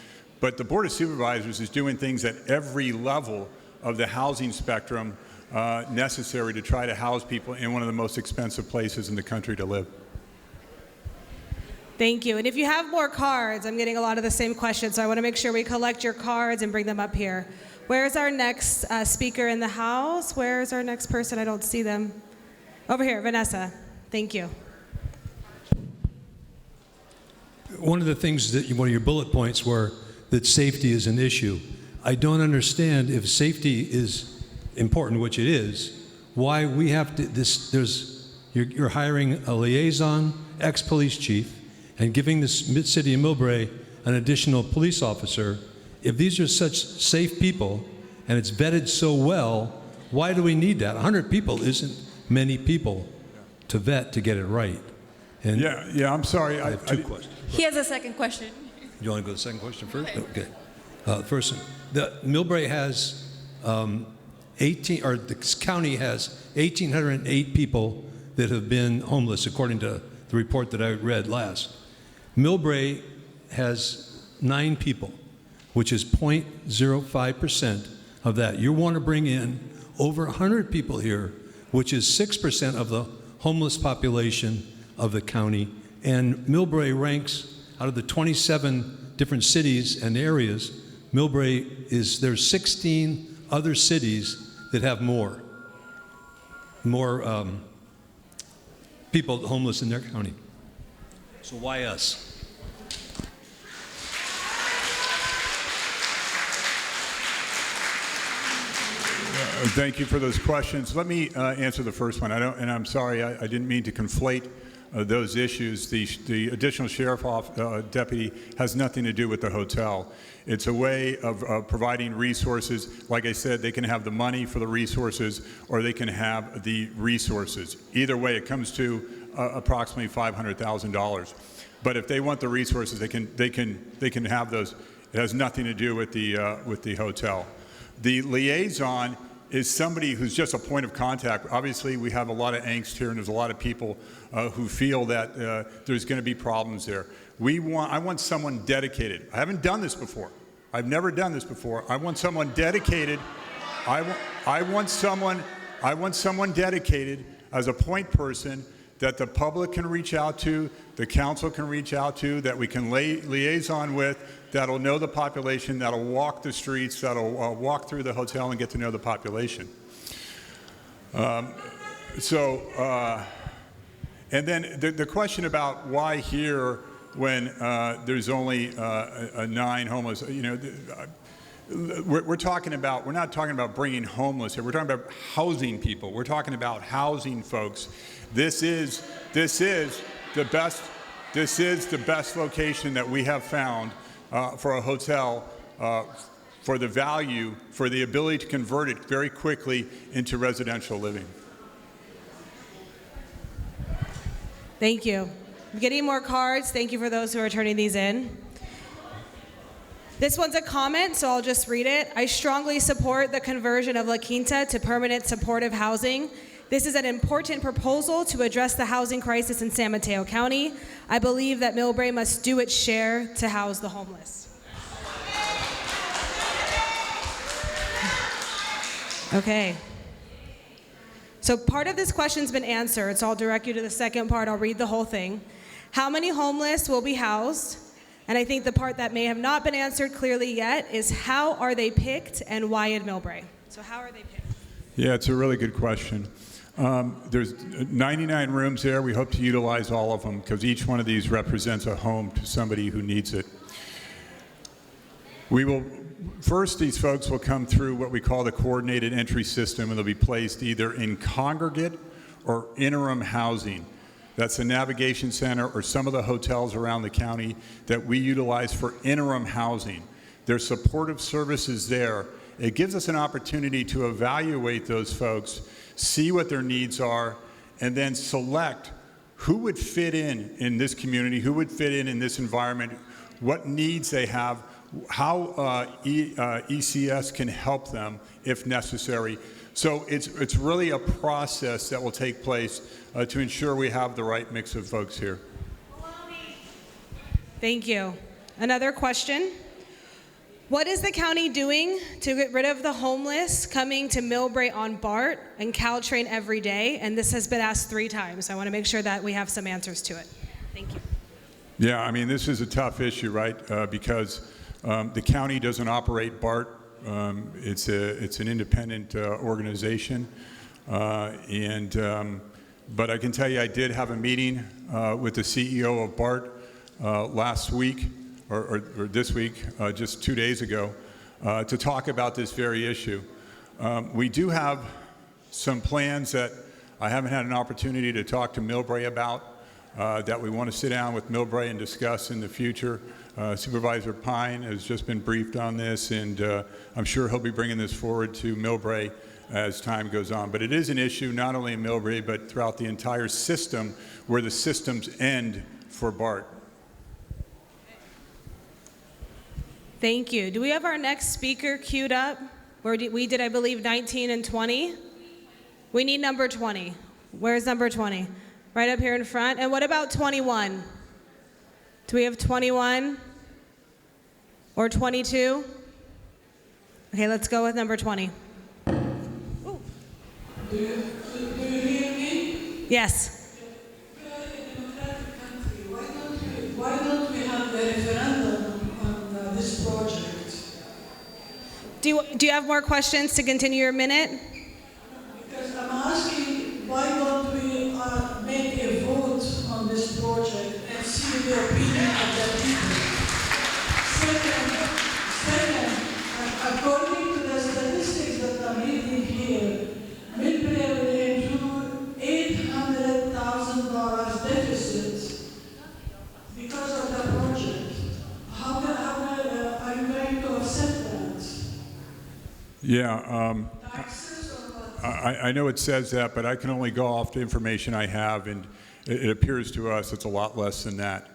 but the Board of Supervisors is doing things at every level of the housing spectrum necessary to try to house people in one of the most expensive places in the country to live. Thank you. And if you have more cards, I'm getting a lot of the same questions, so I want to make sure we collect your cards and bring them up here. Where's our next speaker in the House? Where's our next person? I don't see them. Over here, Vanessa. Thank you. One of the things that one of your bullet points were that safety is an issue. I don't understand if safety is important, which it is, why we have to, you're hiring a liaison, ex-police chief, and giving the city of Millbrae an additional police officer. If these are such safe people and it's vetted so well, why do we need that? 100 people isn't many people to vet to get it right. And yeah, I'm sorry. I have two questions. He has a second question. You want to go to the second question first? Okay. First, the Millbrae has 18, or the county has 1,808 people that have been homeless, according to the report that I read last. Millbrae has 9 people, which is 0.05% of that. You want to bring in over 100 people here, which is 6% of the homeless population of the county. And Millbrae ranks, out of the 27 different cities and areas, there's 16 other cities that have more people homeless in their county. So why us? Thank you for those questions. Let me answer the first one. And I'm sorry, I didn't mean to conflate those issues. The additional sheriff deputy has nothing to do with the hotel. It's a way of providing resources. Like I said, they can have the money for the resources, or they can have the resources. Either way, it comes to approximately $500,000. But if they want the resources, they can have those. It has nothing to do with the hotel. The liaison is somebody who's just a point of contact. Obviously, we have a lot of angst here, and there's a lot of people who feel that there's going to be problems there. I want someone dedicated. I haven't done this before. I've never done this before. I want someone dedicated. I want someone dedicated as a point person that the public can reach out to, the council can reach out to, that we can liaison with, that'll know the population, that'll walk the streets, that'll walk through the hotel and get to know the population. And then the question about why here when there's only 9 homeless, we're not talking about bringing homeless here. We're talking about housing people. We're talking about housing folks. This is the best location that we have found for a hotel for the value, for the ability to convert it very quickly into residential living. Thank you. I'm getting more cards. Thank you for those who are turning these in. This one's a comment, so I'll just read it. I strongly support the conversion of La Quinta to permanent supportive housing. This is an important proposal to address the housing crisis in San Mateo County. I believe that Millbrae must do its share to house the homeless. Okay. So part of this question's been answered, so I'll direct you to the second part. I'll read the whole thing. How many homeless will be housed? And I think the part that may have not been answered clearly yet is how are they picked and why in Millbrae? So how are they picked? Yeah, it's a really good question. There's 99 rooms there. We hope to utilize all of them because each one of these represents a home to somebody who needs it. First, these folks will come through what we call the coordinated entry system, and they'll be placed either in congregate or interim housing. That's the navigation center or some of the hotels around the county that we utilize for interim housing. There's supportive services there. It gives us an opportunity to evaluate those folks, see what their needs are, and then select who would fit in this community, who would fit in this environment, what needs they have, how ECS can help them if necessary. So it's really a process that will take place to ensure we have the right mix of folks here. Thank you. Another question. What is the county doing to get rid of the homeless coming to Millbrae on BART and Caltrain every day? And this has been asked 3 times. I want to make sure that we have some answers to it. Thank you. Yeah, I mean, this is a tough issue, right? Because the county doesn't operate BART. It's an independent organization. But I can tell you I did have a meeting with the CEO of BART last week, or this week, just 2 days ago, to talk about this very issue. We do have some plans that I haven't had an opportunity to talk to Millbrae about that we want to sit down with Millbrae and discuss in the future. Supervisor Pine has just been briefed on this, and I'm sure he'll be bringing this forward to Millbrae as time goes on. But it is an issue not only in Millbrae, but throughout the entire system where the systems end for BART. Thank you. Do we have our next speaker queued up? We did, I believe, 19 and 20. We need number 20. Where's number 20? Right up here in front. And what about 21? Do we have 21 or 22? Okay, let's go with number 20. Do you hear me? Yes. We are a democratic country. Why don't we have a referendum on this project? Do you have more questions to continue your minute? Because I'm asking, why don't we make a vote on this project and see the opinion of the people? Second, according to the statistics that I'm reading here, Millbrae will include $800,000 deficit because of the project. How are you going to accept that? Yeah, I know it says that, but I can only go off the information I have, and it appears to us it's a lot less than that,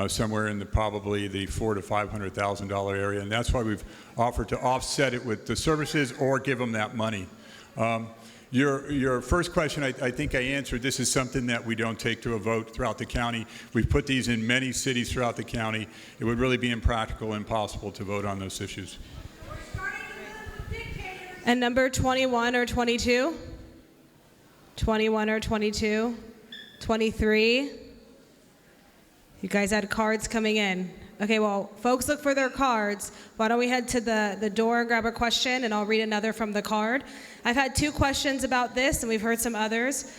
somewhere in probably the $400,000 to $500,000 area, and that's why we've offered to offset it with the services or give them that money. Your first question, I think I answered. This is something that we don't take to a vote throughout the county. We've put these in many cities throughout the county. It would really be impractical, impossible to vote on those issues. And number 21 or 22? 21 or 22? 23? You guys had cards coming in. Okay, well, folks look for their cards. Why don't we head to the door and grab a question, and I'll read another from the card. I've had 2 questions about this, and we've heard some others.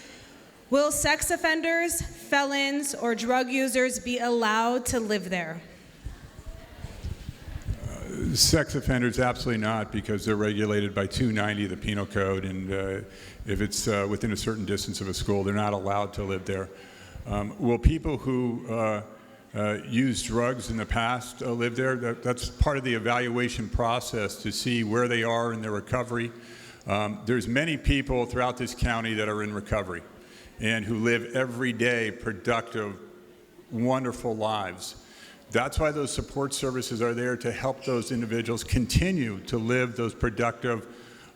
Will sex offenders, felons, or drug users be allowed to live there? Sex offenders, absolutely not, because they're regulated by 290 of the Penal Code, and if it's within a certain distance of a school, they're not allowed to live there. Will people who used drugs in the past live there? That's part of the evaluation process to see where they are in their recovery. There's many people throughout this county that are in recovery and who live every day productive, wonderful lives. That's why those support services are there, to help those individuals continue to live those productive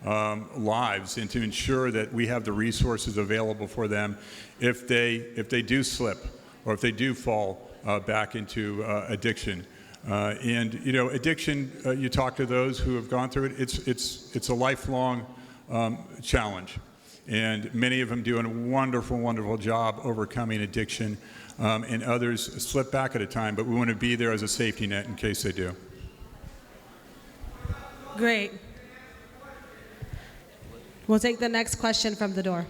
lives, and to ensure that we have the resources available for them if they do slip, or if they do fall back into addiction. And you know, addiction, you talk to those who have gone through it, it's a lifelong challenge. And many of them do a wonderful, wonderful job overcoming addiction, and others slip back at a time, but we want to be there as a safety net in case they do. Great. We'll take the next question from the door.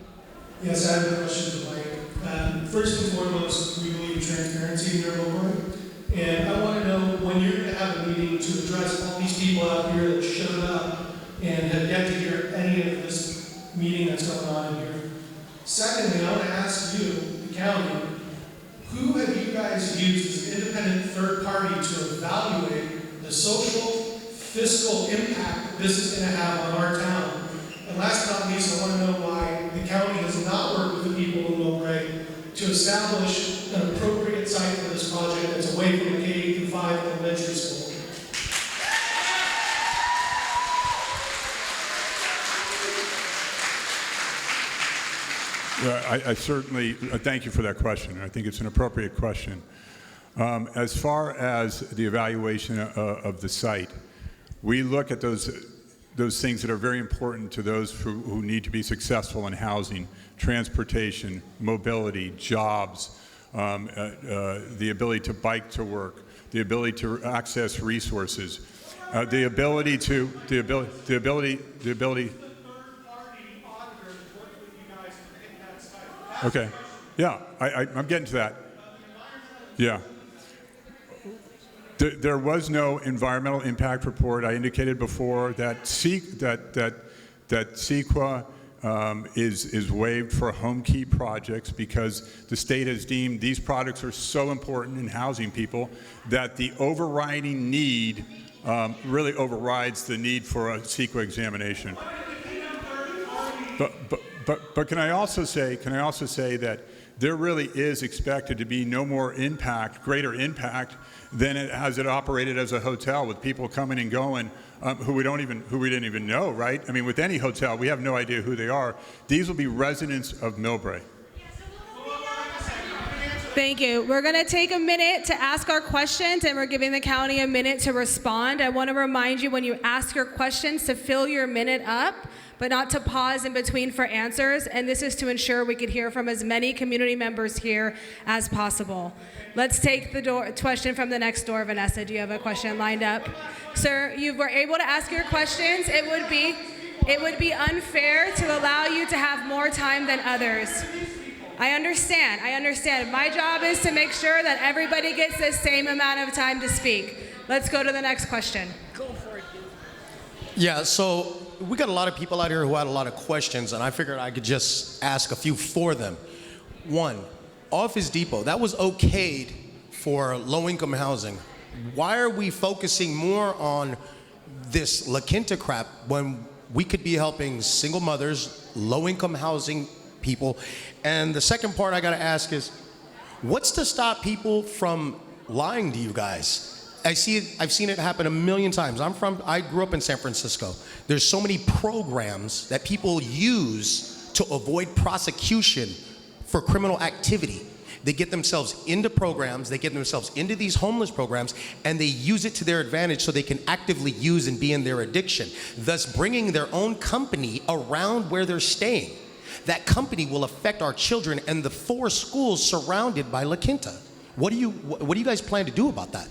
Yes, I have a question for Mike. First and foremost, we believe in transparency in your Millbrae. And I want to know, when you're going to have a meeting to address all these people out here that showed up and have yet to hear any of this meeting that's going on in here. Secondly, I want to ask you, the county, who have you guys used as an independent third party to evaluate the social, fiscal impact this is going to have on our town? And last but not least, I want to know why the county has not worked with the people in Millbrae to establish an appropriate site for this project that's away from the K-5 elementary school. I certainly thank you for that question. I think it's an appropriate question. As far as the evaluation of the site, we look at those things that are very important to those who need to be successful in housing, transportation, mobility, jobs, the ability to bike to work, the ability to access resources, the ability. Okay, yeah, I'm getting to that. Yeah. There was no environmental impact report. I indicated before that CEQA is waived for home key projects because the state has deemed these products are so important in housing people that the overriding need really overrides the need for a CEQA examination. But can I also say that there really is expected to be no more impact, greater impact, than it has it operated as a hotel with people coming and going who we didn't even know, right? I mean, with any hotel, we have no idea who they are. These will be residents of Millbrae. Thank you. We're going to take a minute to ask our questions, and we're giving the county a minute to respond. I want to remind you when you ask your questions to fill your minute up, but not to pause in between for answers. And this is to ensure we could hear from as many community members here as possible. Let's take the question from the next door. Vanessa, do you have a question lined up? Sir, you were able to ask your questions. It would be unfair to allow you to have more time than others. I understand. My job is to make sure that everybody gets the same amount of time to speak. Let's go to the next question. Go for it. Yeah, so we got a lot of people out here who had a lot of questions, and I figured I could just ask a few for them. One, Office Depot, that was okayed for low-income housing. Why are we focusing more on this La Quinta crap when we could be helping single mothers, low-income housing people? And the second part I gotta ask is, what's to stop people from lying to you guys? I've seen it happen a million times. I grew up in San Francisco. There's so many programs that people use to avoid prosecution for criminal activity. They get themselves into programs, they get themselves into these homeless programs, and they use it to their advantage so they can actively use and be in their addiction, thus bringing their own company around where they're staying. That company will affect our children and the 4 schools surrounded by La Quinta. What do you guys plan to do about that?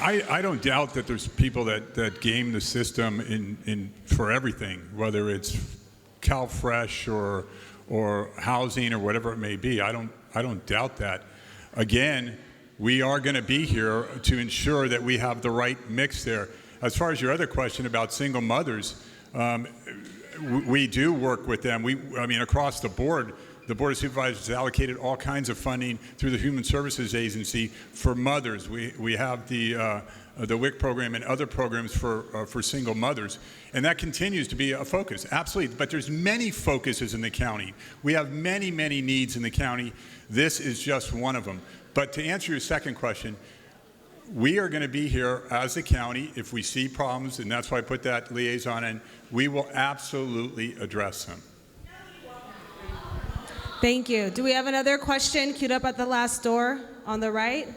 I don't doubt that there's people that game the system for everything, whether it's CalFresh or housing or whatever it may be. I don't doubt that. Again, we are going to be here to ensure that we have the right mix there. As far as your other question about single mothers, we do work with them. Across the board. The Board of Supervisors has allocated all kinds of funding through the Human Services Agency for mothers. We have the the WIC program and other programs for single mothers. And that continues to be a focus, absolutely. But there's many focuses in the county. We have many, many needs in the county. This is just one of them. But to answer your second question, we are going to be here as a county if we see problems, and that's why I put that liaison in. We will absolutely address them. Thank you. Do we have another question queued up at the last door on the right?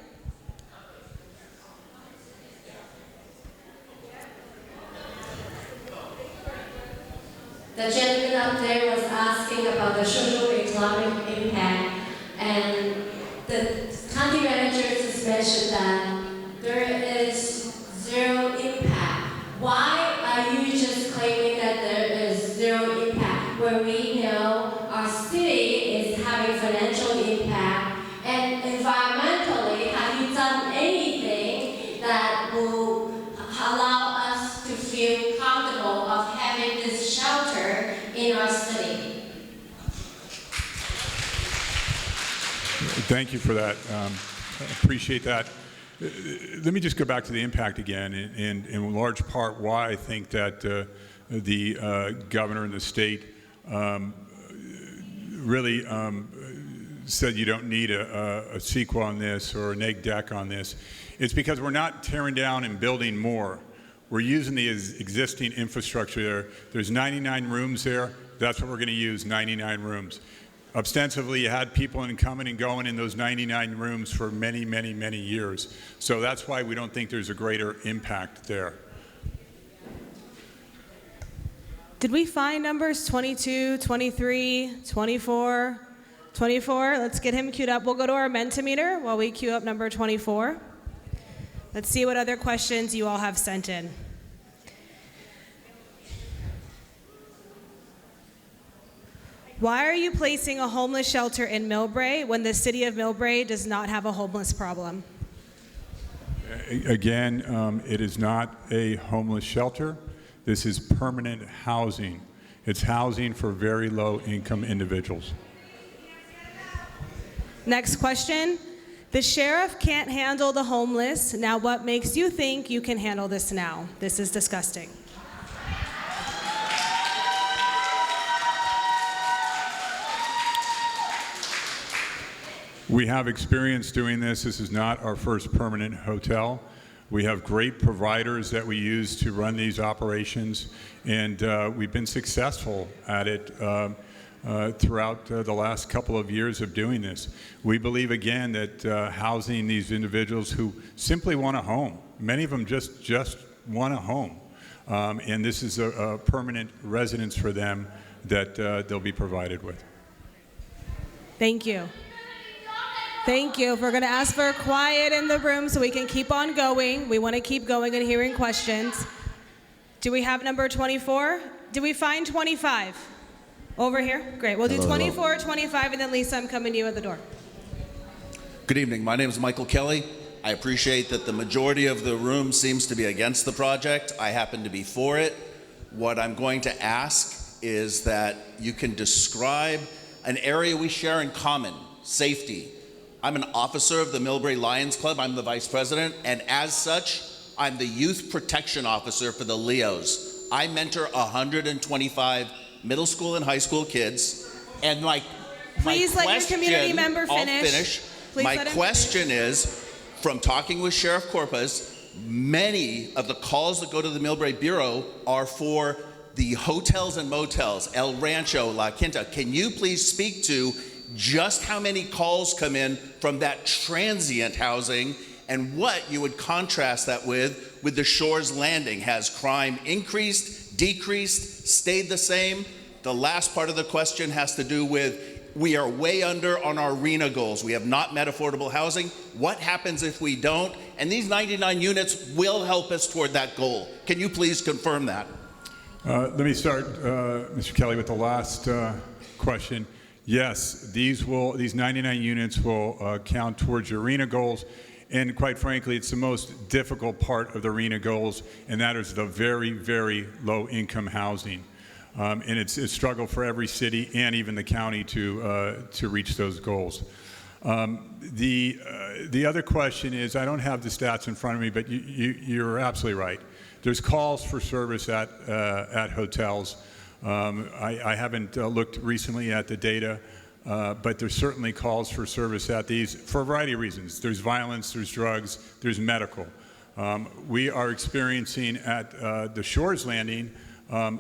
The gentleman up there was asking about the social economic impact, and the county manager just mentioned that there is zero impact. Why are you just claiming that there is zero impact when we know our city is having financial impact? And environmentally, have you done anything that will allow us to feel comfortable of having this shelter in our city? Thank you for that. Appreciate that. Let me just go back to the impact again, and in large part why I think that the governor and the state really said you don't need a sequel on this or an egg deck on this. It's because we're not tearing down and building more. We're using the existing infrastructure there. There's 99 rooms there. That's what we're going to use, 99 rooms. Ostensibly, you had people coming and going in those 99 rooms for many, many, many years. So that's why we don't think there's a greater impact there. Did we find numbers 22, 23, 24, 24? Let's get him queued up. We'll go to our Mentimeter while we queue up number 24. Let's see what other questions you all have sent in. Why are you placing a homeless shelter in Millbrae when the city of Millbrae does not have a homeless problem? Again, it is not a homeless shelter. This is permanent housing. It's housing for very low income individuals. Next question. The sheriff can't handle the homeless. Now what makes you think you can handle this now? This is disgusting. We have experience doing this. This is not our first permanent hotel. We have great providers that we use to run these operations, and we've been successful at it throughout the last couple of years of doing this. We believe, again, that housing these individuals who simply want a home, many of them just want a home, and this is a permanent residence for them that they'll be provided with. Thank you. Thank you. We're going to ask for quiet in the room so we can keep on going. We want to keep going and hearing questions. Do we have number 24? Did we find 25? Over here? Great. We'll do 24, 25, and then Lisa, I'm coming to you at the door. Good evening. My name is Michael Kelly. I appreciate that the majority of the room seems to be against the project. I happen to be for it. What I'm going to ask is that you can describe an area we share in common, safety. I'm an officer of the Millbrae Lions Club. I'm the vice president, and as such, I'm the youth protection officer for the Leos. I mentor 125 middle school and high school kids, and Please let your community member finish. My question is, from talking with Sheriff Corpus, many of the calls that go to the Millbrae Bureau are for the hotels and motels, El Rancho, La Quinta. Can you please speak to just how many calls come in from that transient housing and what you would contrast that with the Shores Landing? Has crime increased, decreased, stayed the same? The last part of the question has to do with we are way under on our RENA goals. We have not met affordable housing. What happens if we don't? And these 99 units will help us toward that goal. Can you please confirm that? Let me start, Mr. Kelly, with the last question. Yes, these 99 units will count towards your RENA goals, and quite frankly, it's the most difficult part of the RENA goals, and that is the very, very low-income housing. And it's a struggle for every city and even the county to reach those goals. The other question is, I don't have the stats in front of me, but you're absolutely right. There's calls for service at hotels. I haven't looked recently at the data, but there's certainly calls for service at these for a variety of reasons. There's violence, there's drugs, there's medical. We are experiencing at the Shores Landing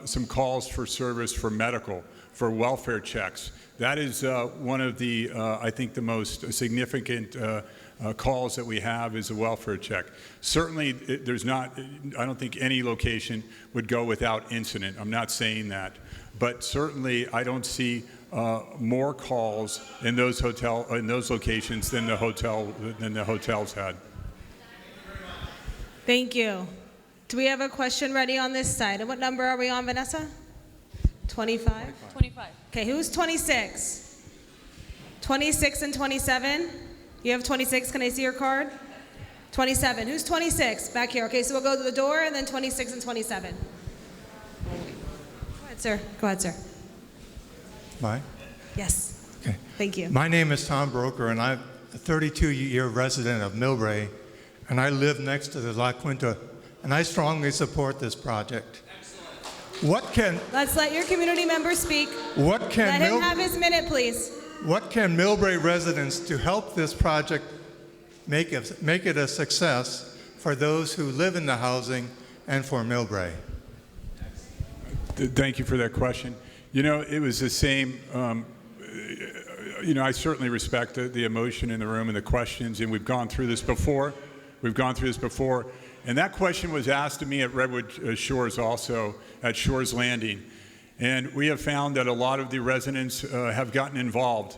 some calls for service for medical, for welfare checks. That is one of the, I think, the most significant calls that we have is a welfare check. Certainly, there's not, I don't think any location would go without incident. I'm not saying that. But certainly, I don't see more calls in those locations than the hotels had. Thank you. Do we have a question ready on this side? And what number are we on, Vanessa? 25? 25. Okay, who's 26? 26 and 27? You have 26, can I see your card? 27, who's 26? Back here. Okay, so we'll go to the door and then 26 and 27. Go ahead, sir. Go ahead, sir. Mine? Yes. Okay. Thank you. My name is Tom Broker, and I'm a 32-year resident of Millbrae, and I live next to the La Quinta, and I strongly support this project. Let's let your community member speak. Let him have his minute, please. What can Millbrae residents to help this project make it a success for those who live in the housing and for Millbrae? Thank you for that question. You know, it was the same, you know, I certainly respect the emotion in the room and the questions, and we've gone through this before. And that question was asked of me at Redwood Shores also, at Shores Landing. And we have found that a lot of the residents have gotten involved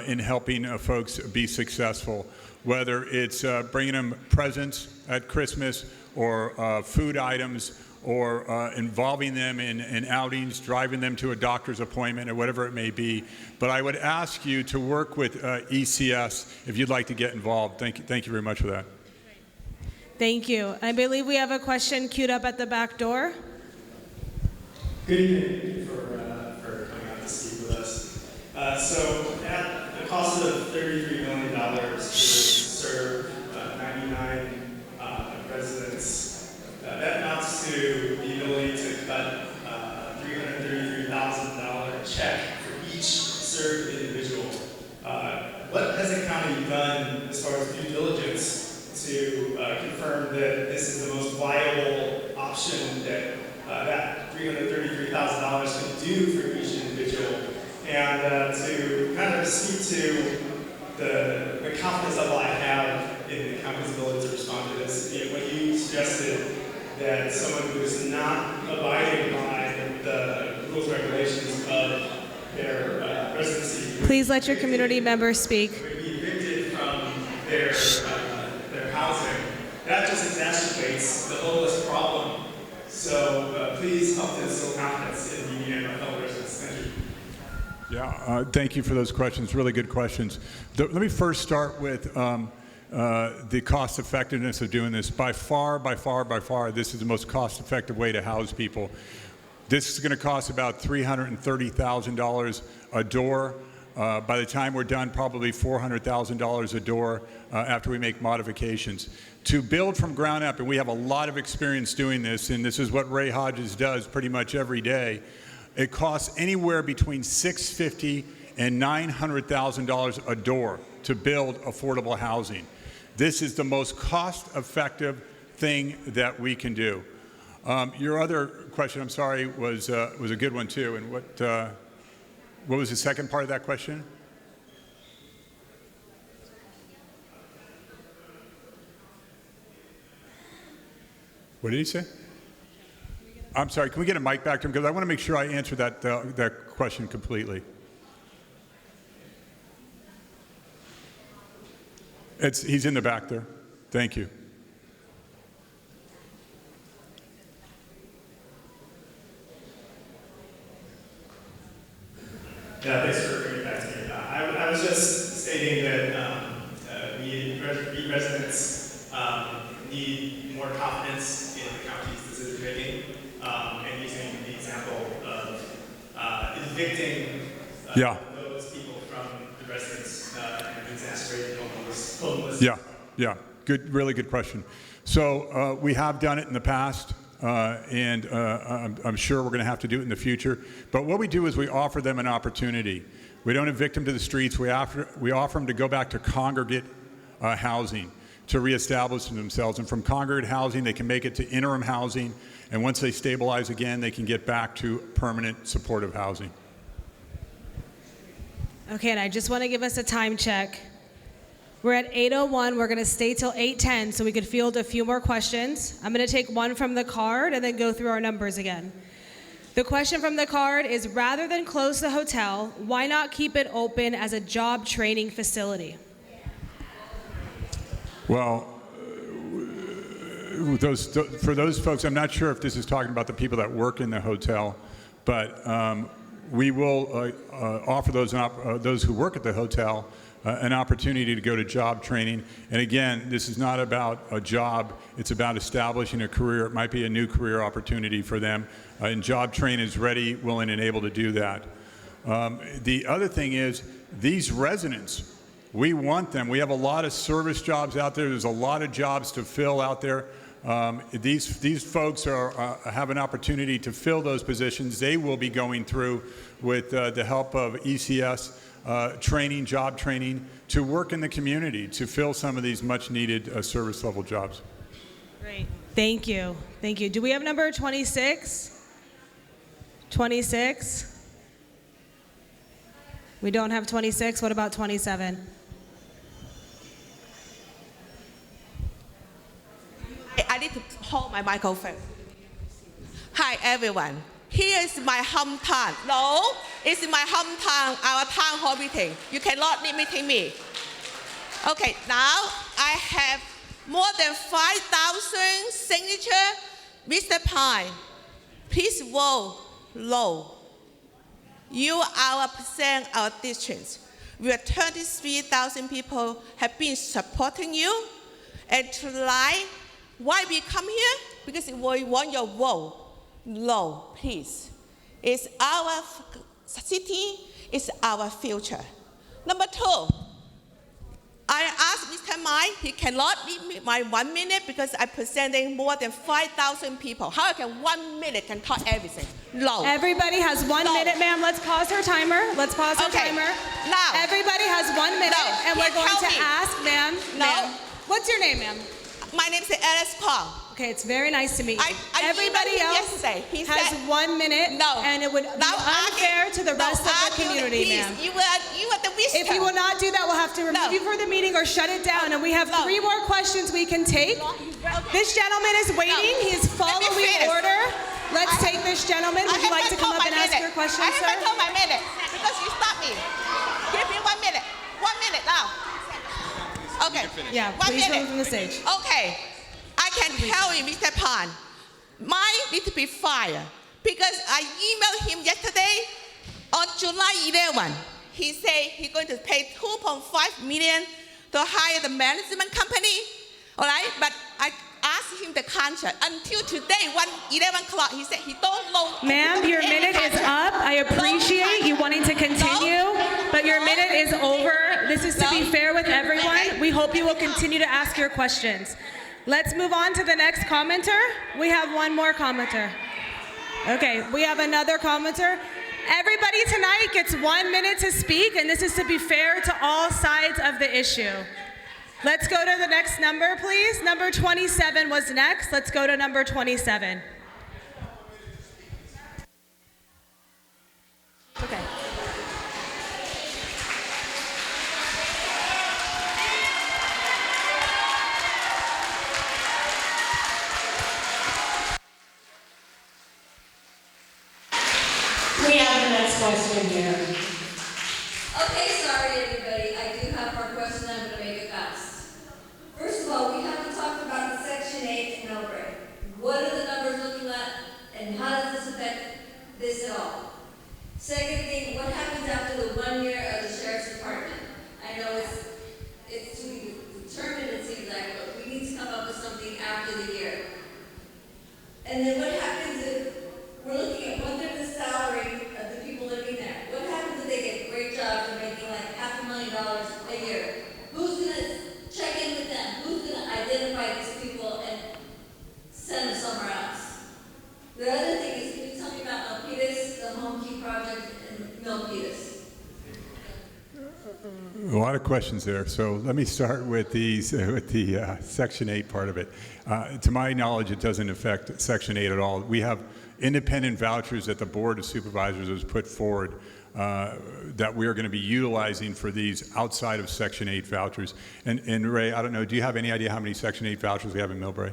in helping folks be successful, whether it's bringing them presents at Christmas or food items or involving them in outings, driving them to a doctor's appointment or whatever it may be. But I would ask you to work with ECS if you'd like to get involved. Thank you very much for that. Thank you. I believe we have a question queued up at the back door. Good evening. Thank you for coming out to speak with us. So at the cost of $33 million to serve 99 residents, that amounts to the ability to cut a $333,000 check for each served individual. What has the county done as far as due diligence to confirm that this is the most viable option that that $333,000 can do for each individual, and to kind of speak to the confidence level I have in the county's ability to respond to this? You know, when you suggested that someone who is not abiding by the rules and regulations of their residency, Please let your community members speak. would be evicted from their housing, that just exacerbates the homeless problem. So please help to instill confidence in me and my fellow residents. Thank you. Yeah, thank you for those questions. Really good questions. Let me first start with the cost effectiveness of doing this. By far, this is the most cost effective way to house people. This is going to cost about $330,000 a door. By the time we're done, probably $400,000 a door after we make modifications. To build from ground up, and we have a lot of experience doing this, and this is what Ray Hodges does pretty much every day, it costs anywhere between $650,000 and $900,000 a door to build affordable housing. This is the most cost-effective thing that we can do. Your other question, I'm sorry, was a good one too. And what was the second part of that question? What did he say? I'm sorry, can we get a mic back to him? Because I want to make sure I answer that question completely. He's in the back there. Thank you. Yeah, thanks for bringing it back to me. I was just stating that we residents need more confidence in the county's decision making, and using the example of evicting those people from the residents and exacerbating Yeah, good, really good question. So we have done it in the past, and I'm sure we're going to have to do it in the future. But what we do is we offer them an opportunity. We don't evict them to the streets. We offer them to go back to congregate housing to reestablish themselves. And from congregate housing, they can make it to interim housing. And once they stabilize again, they can get back to permanent supportive housing. Okay, and I just want to give us a time check. We're at 8:01. We're going to stay till 8:10 so we could field a few more questions. I'm going to take one from the card and then go through our numbers again. The question from the card is, rather than close the hotel, why not keep it open as a job training facility? Well, for those folks, I'm not sure if this is talking about the people that work in the hotel, but we will offer those who work at the hotel an opportunity to go to job training. And again, this is not about a job, it's about establishing a career. It might be a new career opportunity for them. And job train is ready, willing, and able to do that. The other thing is, these residents, we want them. We have a lot of service jobs out there. There's a lot of jobs to fill out there. These folks have an opportunity to fill those positions. They will be going through, with the help of ECS, training, job training, to work in the community, to fill some of these much needed service level jobs. Great. Thank you. Thank you. Do we have number 26? 26? We don't have 26. What about 27? I need to hold my microphone. Hi, everyone. Here is my hometown. No, it's my hometown, our town hall meeting. You cannot meeting me. Okay, now I have more than 5,000 signatures. Mr. Pine, please vote no. You are representing our districts. We are 33,000 people have been supporting you. And tonight, why we come here? Because we want your vote. No, please. It's our city, it's our future. Number two, I asked Mr. Mai, he cannot give me my 1 minute because I'm presenting more than 5,000 people. How I can 1 minute can talk everything? No. Everybody has 1 minute, ma'am. Let's pause her timer. Let's pause her timer. Now. Everybody has 1 minute, and we're going to ask, ma'am. No. Ma'am. What's your name, ma'am? My name is Alice Pong. Okay, it's very nice to meet you. Everybody else has 1 minute, and it would be unfair to the rest of the community, ma'am. You are the wisdom. If you will not do that, we'll have to remove you from the meeting or shut it down. And we have 3 more questions we can take. This gentleman is waiting. He is following order. Let's take this gentleman. Would you like to come up and ask your question, sir? I haven't told my minute because you stopped me. Give me 1 minute. 1 minute now. Okay. Yeah, please come from the stage. Okay. I can tell you, Mr. Pan, mine need to be fired because I emailed him yesterday on July 11. He said he's going to pay $2.5 million to hire the management company. All right, but I asked him the contract until today, 11 o'clock. He said he don't know. Ma'am, your minute is up. I appreciate you wanting to continue, but your minute is over. This is to be fair with everyone. We hope you will continue to ask your questions. Let's move on to the next commenter. We have one more commenter. Okay, we have another commenter. Everybody tonight gets 1 minute to speak, and this is to be fair to all sides of the issue. Let's go to the next number, please. Number 27 was next. Let's go to number 27. Okay. We have the next question here. Okay, sorry everybody. I do have more questions. I'm going to make it fast. First of all, we haven't talked about the Section 8 in Millbrae. What are the numbers looking at, and how does this affect this at all? Second thing, what happens after the 1 year of the Sheriff's Department? I know it's to be determined, it seems like, but we need to come up with something after the year. And then what happens if we're looking at 1/3 the salary of the people living there? What happens if they get great jobs and making like lot of questions there. So let me start with the Section 8 part of it. To my knowledge, it doesn't affect Section 8 at all. We have independent vouchers that the Board of Supervisors has put forward that we are going to be utilizing for these outside of Section 8 vouchers. And Ray, I don't know, do you have any idea how many Section 8 vouchers we have in Millbrae?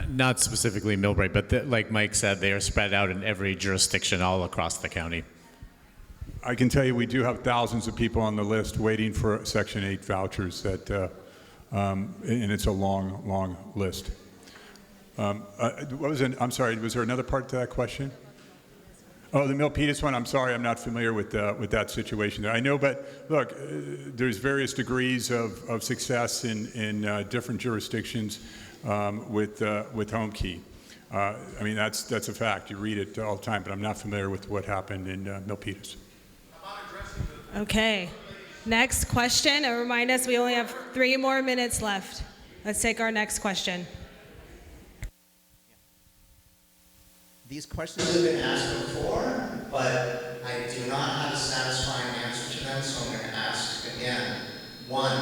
Not specifically Millbrae, but like Mike said, they are spread out in every jurisdiction all across the county. I can tell you we do have thousands of people on the list waiting for Section 8 vouchers that, and it's a long, long list. What was it? I'm sorry, was there another part to that question? Oh, the Milpitas one, I'm sorry, I'm not familiar with that situation there. I know, but look, there's various degrees of success in different jurisdictions with Home Key. I mean, that's a fact. You read it all the time, but I'm not familiar with what happened in Milpitas. Okay. Next question. And remind us we only have 3 more minutes left. Let's take our next question. These questions have been asked before, but I do not have a satisfying answer to them, so I'm going to ask again. 1,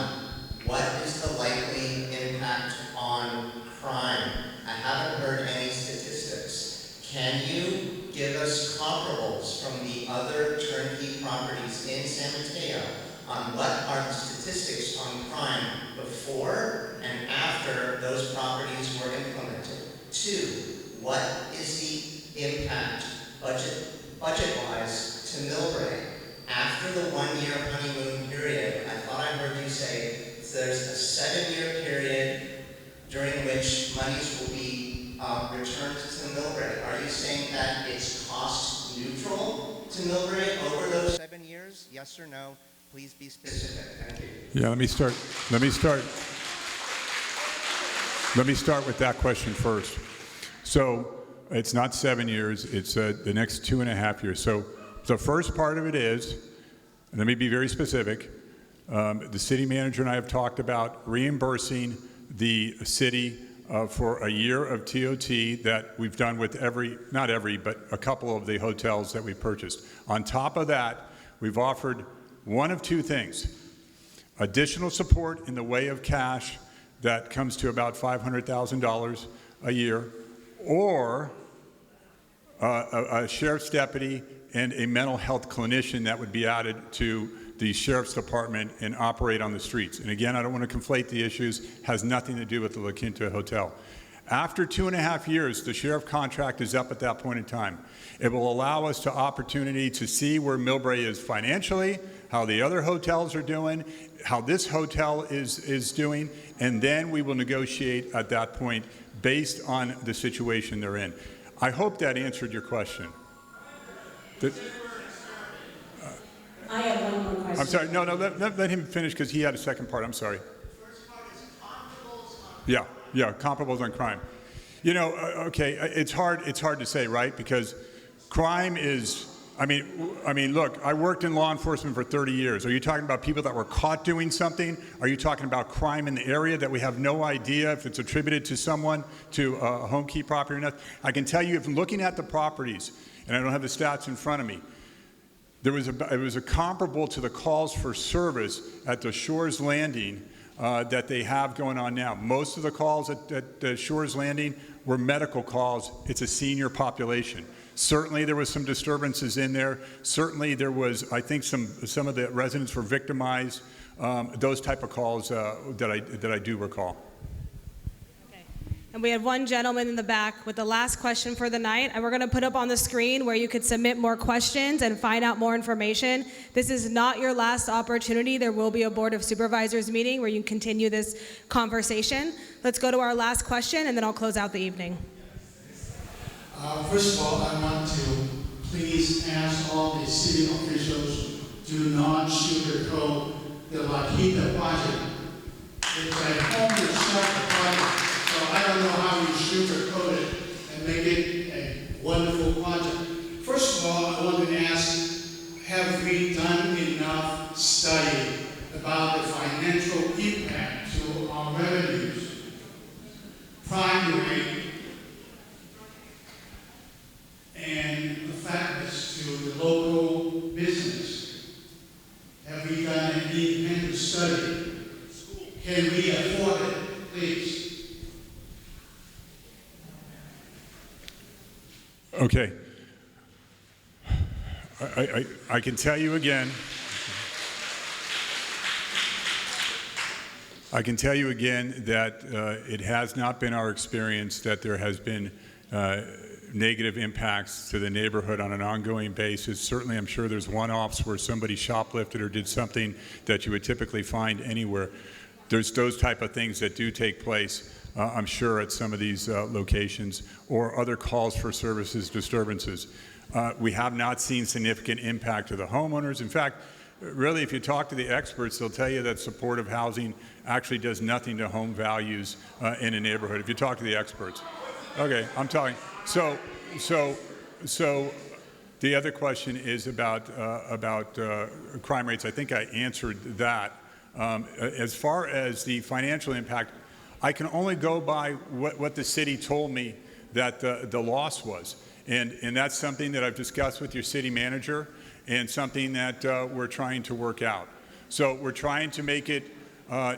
what is the likely impact on crime? I haven't heard any statistics. Can you give us comparables from the other turnkey properties in San Mateo on what are the statistics on crime before and after those properties were implemented? 2, what is the impact budget-wise to Millbrae after the 1-year honeymoon period? I thought I heard you say there's a 7-year period during which monies will be returned to Millbrae. Are you saying that it's cost neutral to Millbrae over those 7 years? Yes or no? Please be specific. Thank you. Yeah, let me start with that question first. So it's not 7 years, it's the next 2.5 years. So the first part of it is, and let me be very specific, the city manager and I have talked about reimbursing the city for a year of TOT that we've done with not every, but a couple of the hotels that we purchased. On top of that, we've offered one of 2 things: additional support in the way of cash that comes to about $500,000 a year, or a sheriff's deputy and a mental health clinician that would be added to the sheriff's department and operate on the streets. And again, I don't want to conflate the issues, has nothing to do with the La Quinta Hotel. After 2.5 years, the sheriff contract is up at that point in time. It will allow us the opportunity to see where Millbrae is financially, how the other hotels are doing, how this hotel is doing, and then we will negotiate at that point based on the situation they're in. I hope that answered your question. I have one more question. I'm sorry, no, let him finish because he had a second part, I'm sorry. Yeah, comparables on crime. You know, okay, it's hard to say, right? Because crime is, I mean, look, I worked in law enforcement for 30 years. Are you talking about people that were caught doing something? Are you talking about crime in the area that we have no idea if it's attributed to someone, to a home key property or not? I can tell you, if looking at the properties, and I don't have the stats in front of me, it was a comparable to the calls for service at the Shores Landing that they have going on now. Most of the calls at the Shores Landing were medical calls. It's a senior population. Certainly there was some disturbances in there. Certainly there was, I think some of the residents were victimized. Those type of calls that I do recall. And we had one gentleman in the back with the last question for the night, and we're going to put up on the screen where you could submit more questions and find out more information. This is not your last opportunity. There will be a Board of Supervisors meeting where you can continue this conversation. Let's go to our last question, and then I'll close out the evening. First of all, I want to please ask all the city officials, do not sugarcoat the La Quinta project. It's a homeless shelter project. So I don't know how you sugarcoat it and make it a wonderful project. First of all, I want to ask, have we done enough study about the financial impact to our revenues, primary and effectiveness to the local business? Okay. I can tell you again. I can tell you again that it has not been our experience that there has been negative impacts to the neighborhood on an ongoing basis. Certainly, I'm sure there's one-offs where somebody shoplifted or did something that you would typically find anywhere. There's those type of things that do take place, I'm sure, at some of these locations, or other calls for services disturbances. We have not seen significant impact to the homeowners. In fact, really, if you talk to the experts, they'll tell you that supportive housing actually does nothing to home values in a neighborhood. If you talk to the experts. Okay, I'm talking. So the other question is about crime rates. I think I answered that. As far as the financial impact, I can only go by what the city told me that the loss was. And that's something that I've discussed with your city manager and something that we're trying to work out. So we're trying to make it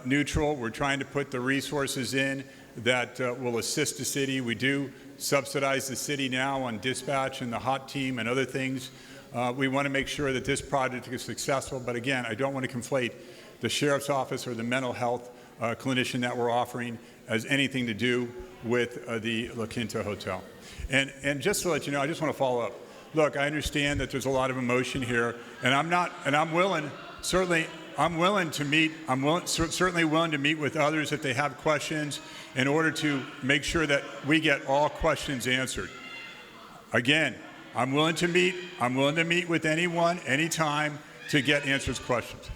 neutral. We're trying to put the resources in that will assist the city. We do subsidize the city now on dispatch and the hot team and other things. We want to make sure that this project is successful. But again, I don't want to conflate the sheriff's office or the mental health clinician that we're offering as anything to do with the La Quinta Hotel. And just to let you know, I just want to follow up. Look, I understand that there's a lot of emotion here, and I'm willing, certainly, certainly willing to meet with others if they have questions in order to make sure that we get all questions answered. Again, I'm willing to meet with anyone, anytime, to get answers to questions.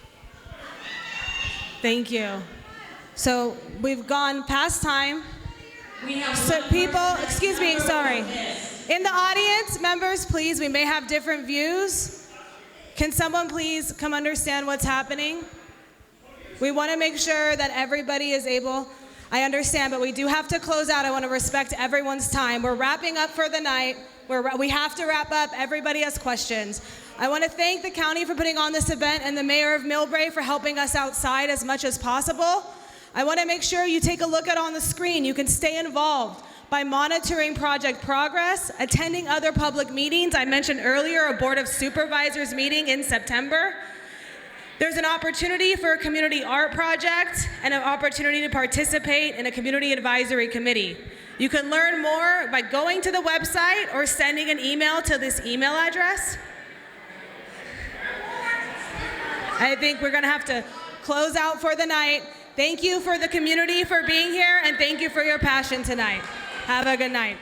Thank you. So we've gone past time. We have So one people, person excuse me, that's sorry. covered this. In the audience, members, please, we may have different views. Can someone please come understand what's happening? We want to make sure that everybody is able, I understand, but we do have to close out. I want to respect everyone's time. We're wrapping up for the night. We have to wrap up. Everybody has questions. I want to thank the county for putting on this event and the mayor of Millbrae for helping us outside as much as possible. I want to make sure you take a look at on the screen. You can stay involved by monitoring project progress, attending other public meetings. I mentioned earlier a Board of Supervisors meeting in September. There's an opportunity for a community art project and an opportunity to participate in a community advisory committee. You can learn more by going to the website or sending an email to this email address. I think we're going to have to close out for the night. Thank you for the community for being here, and thank you for your passion tonight. Have a good night.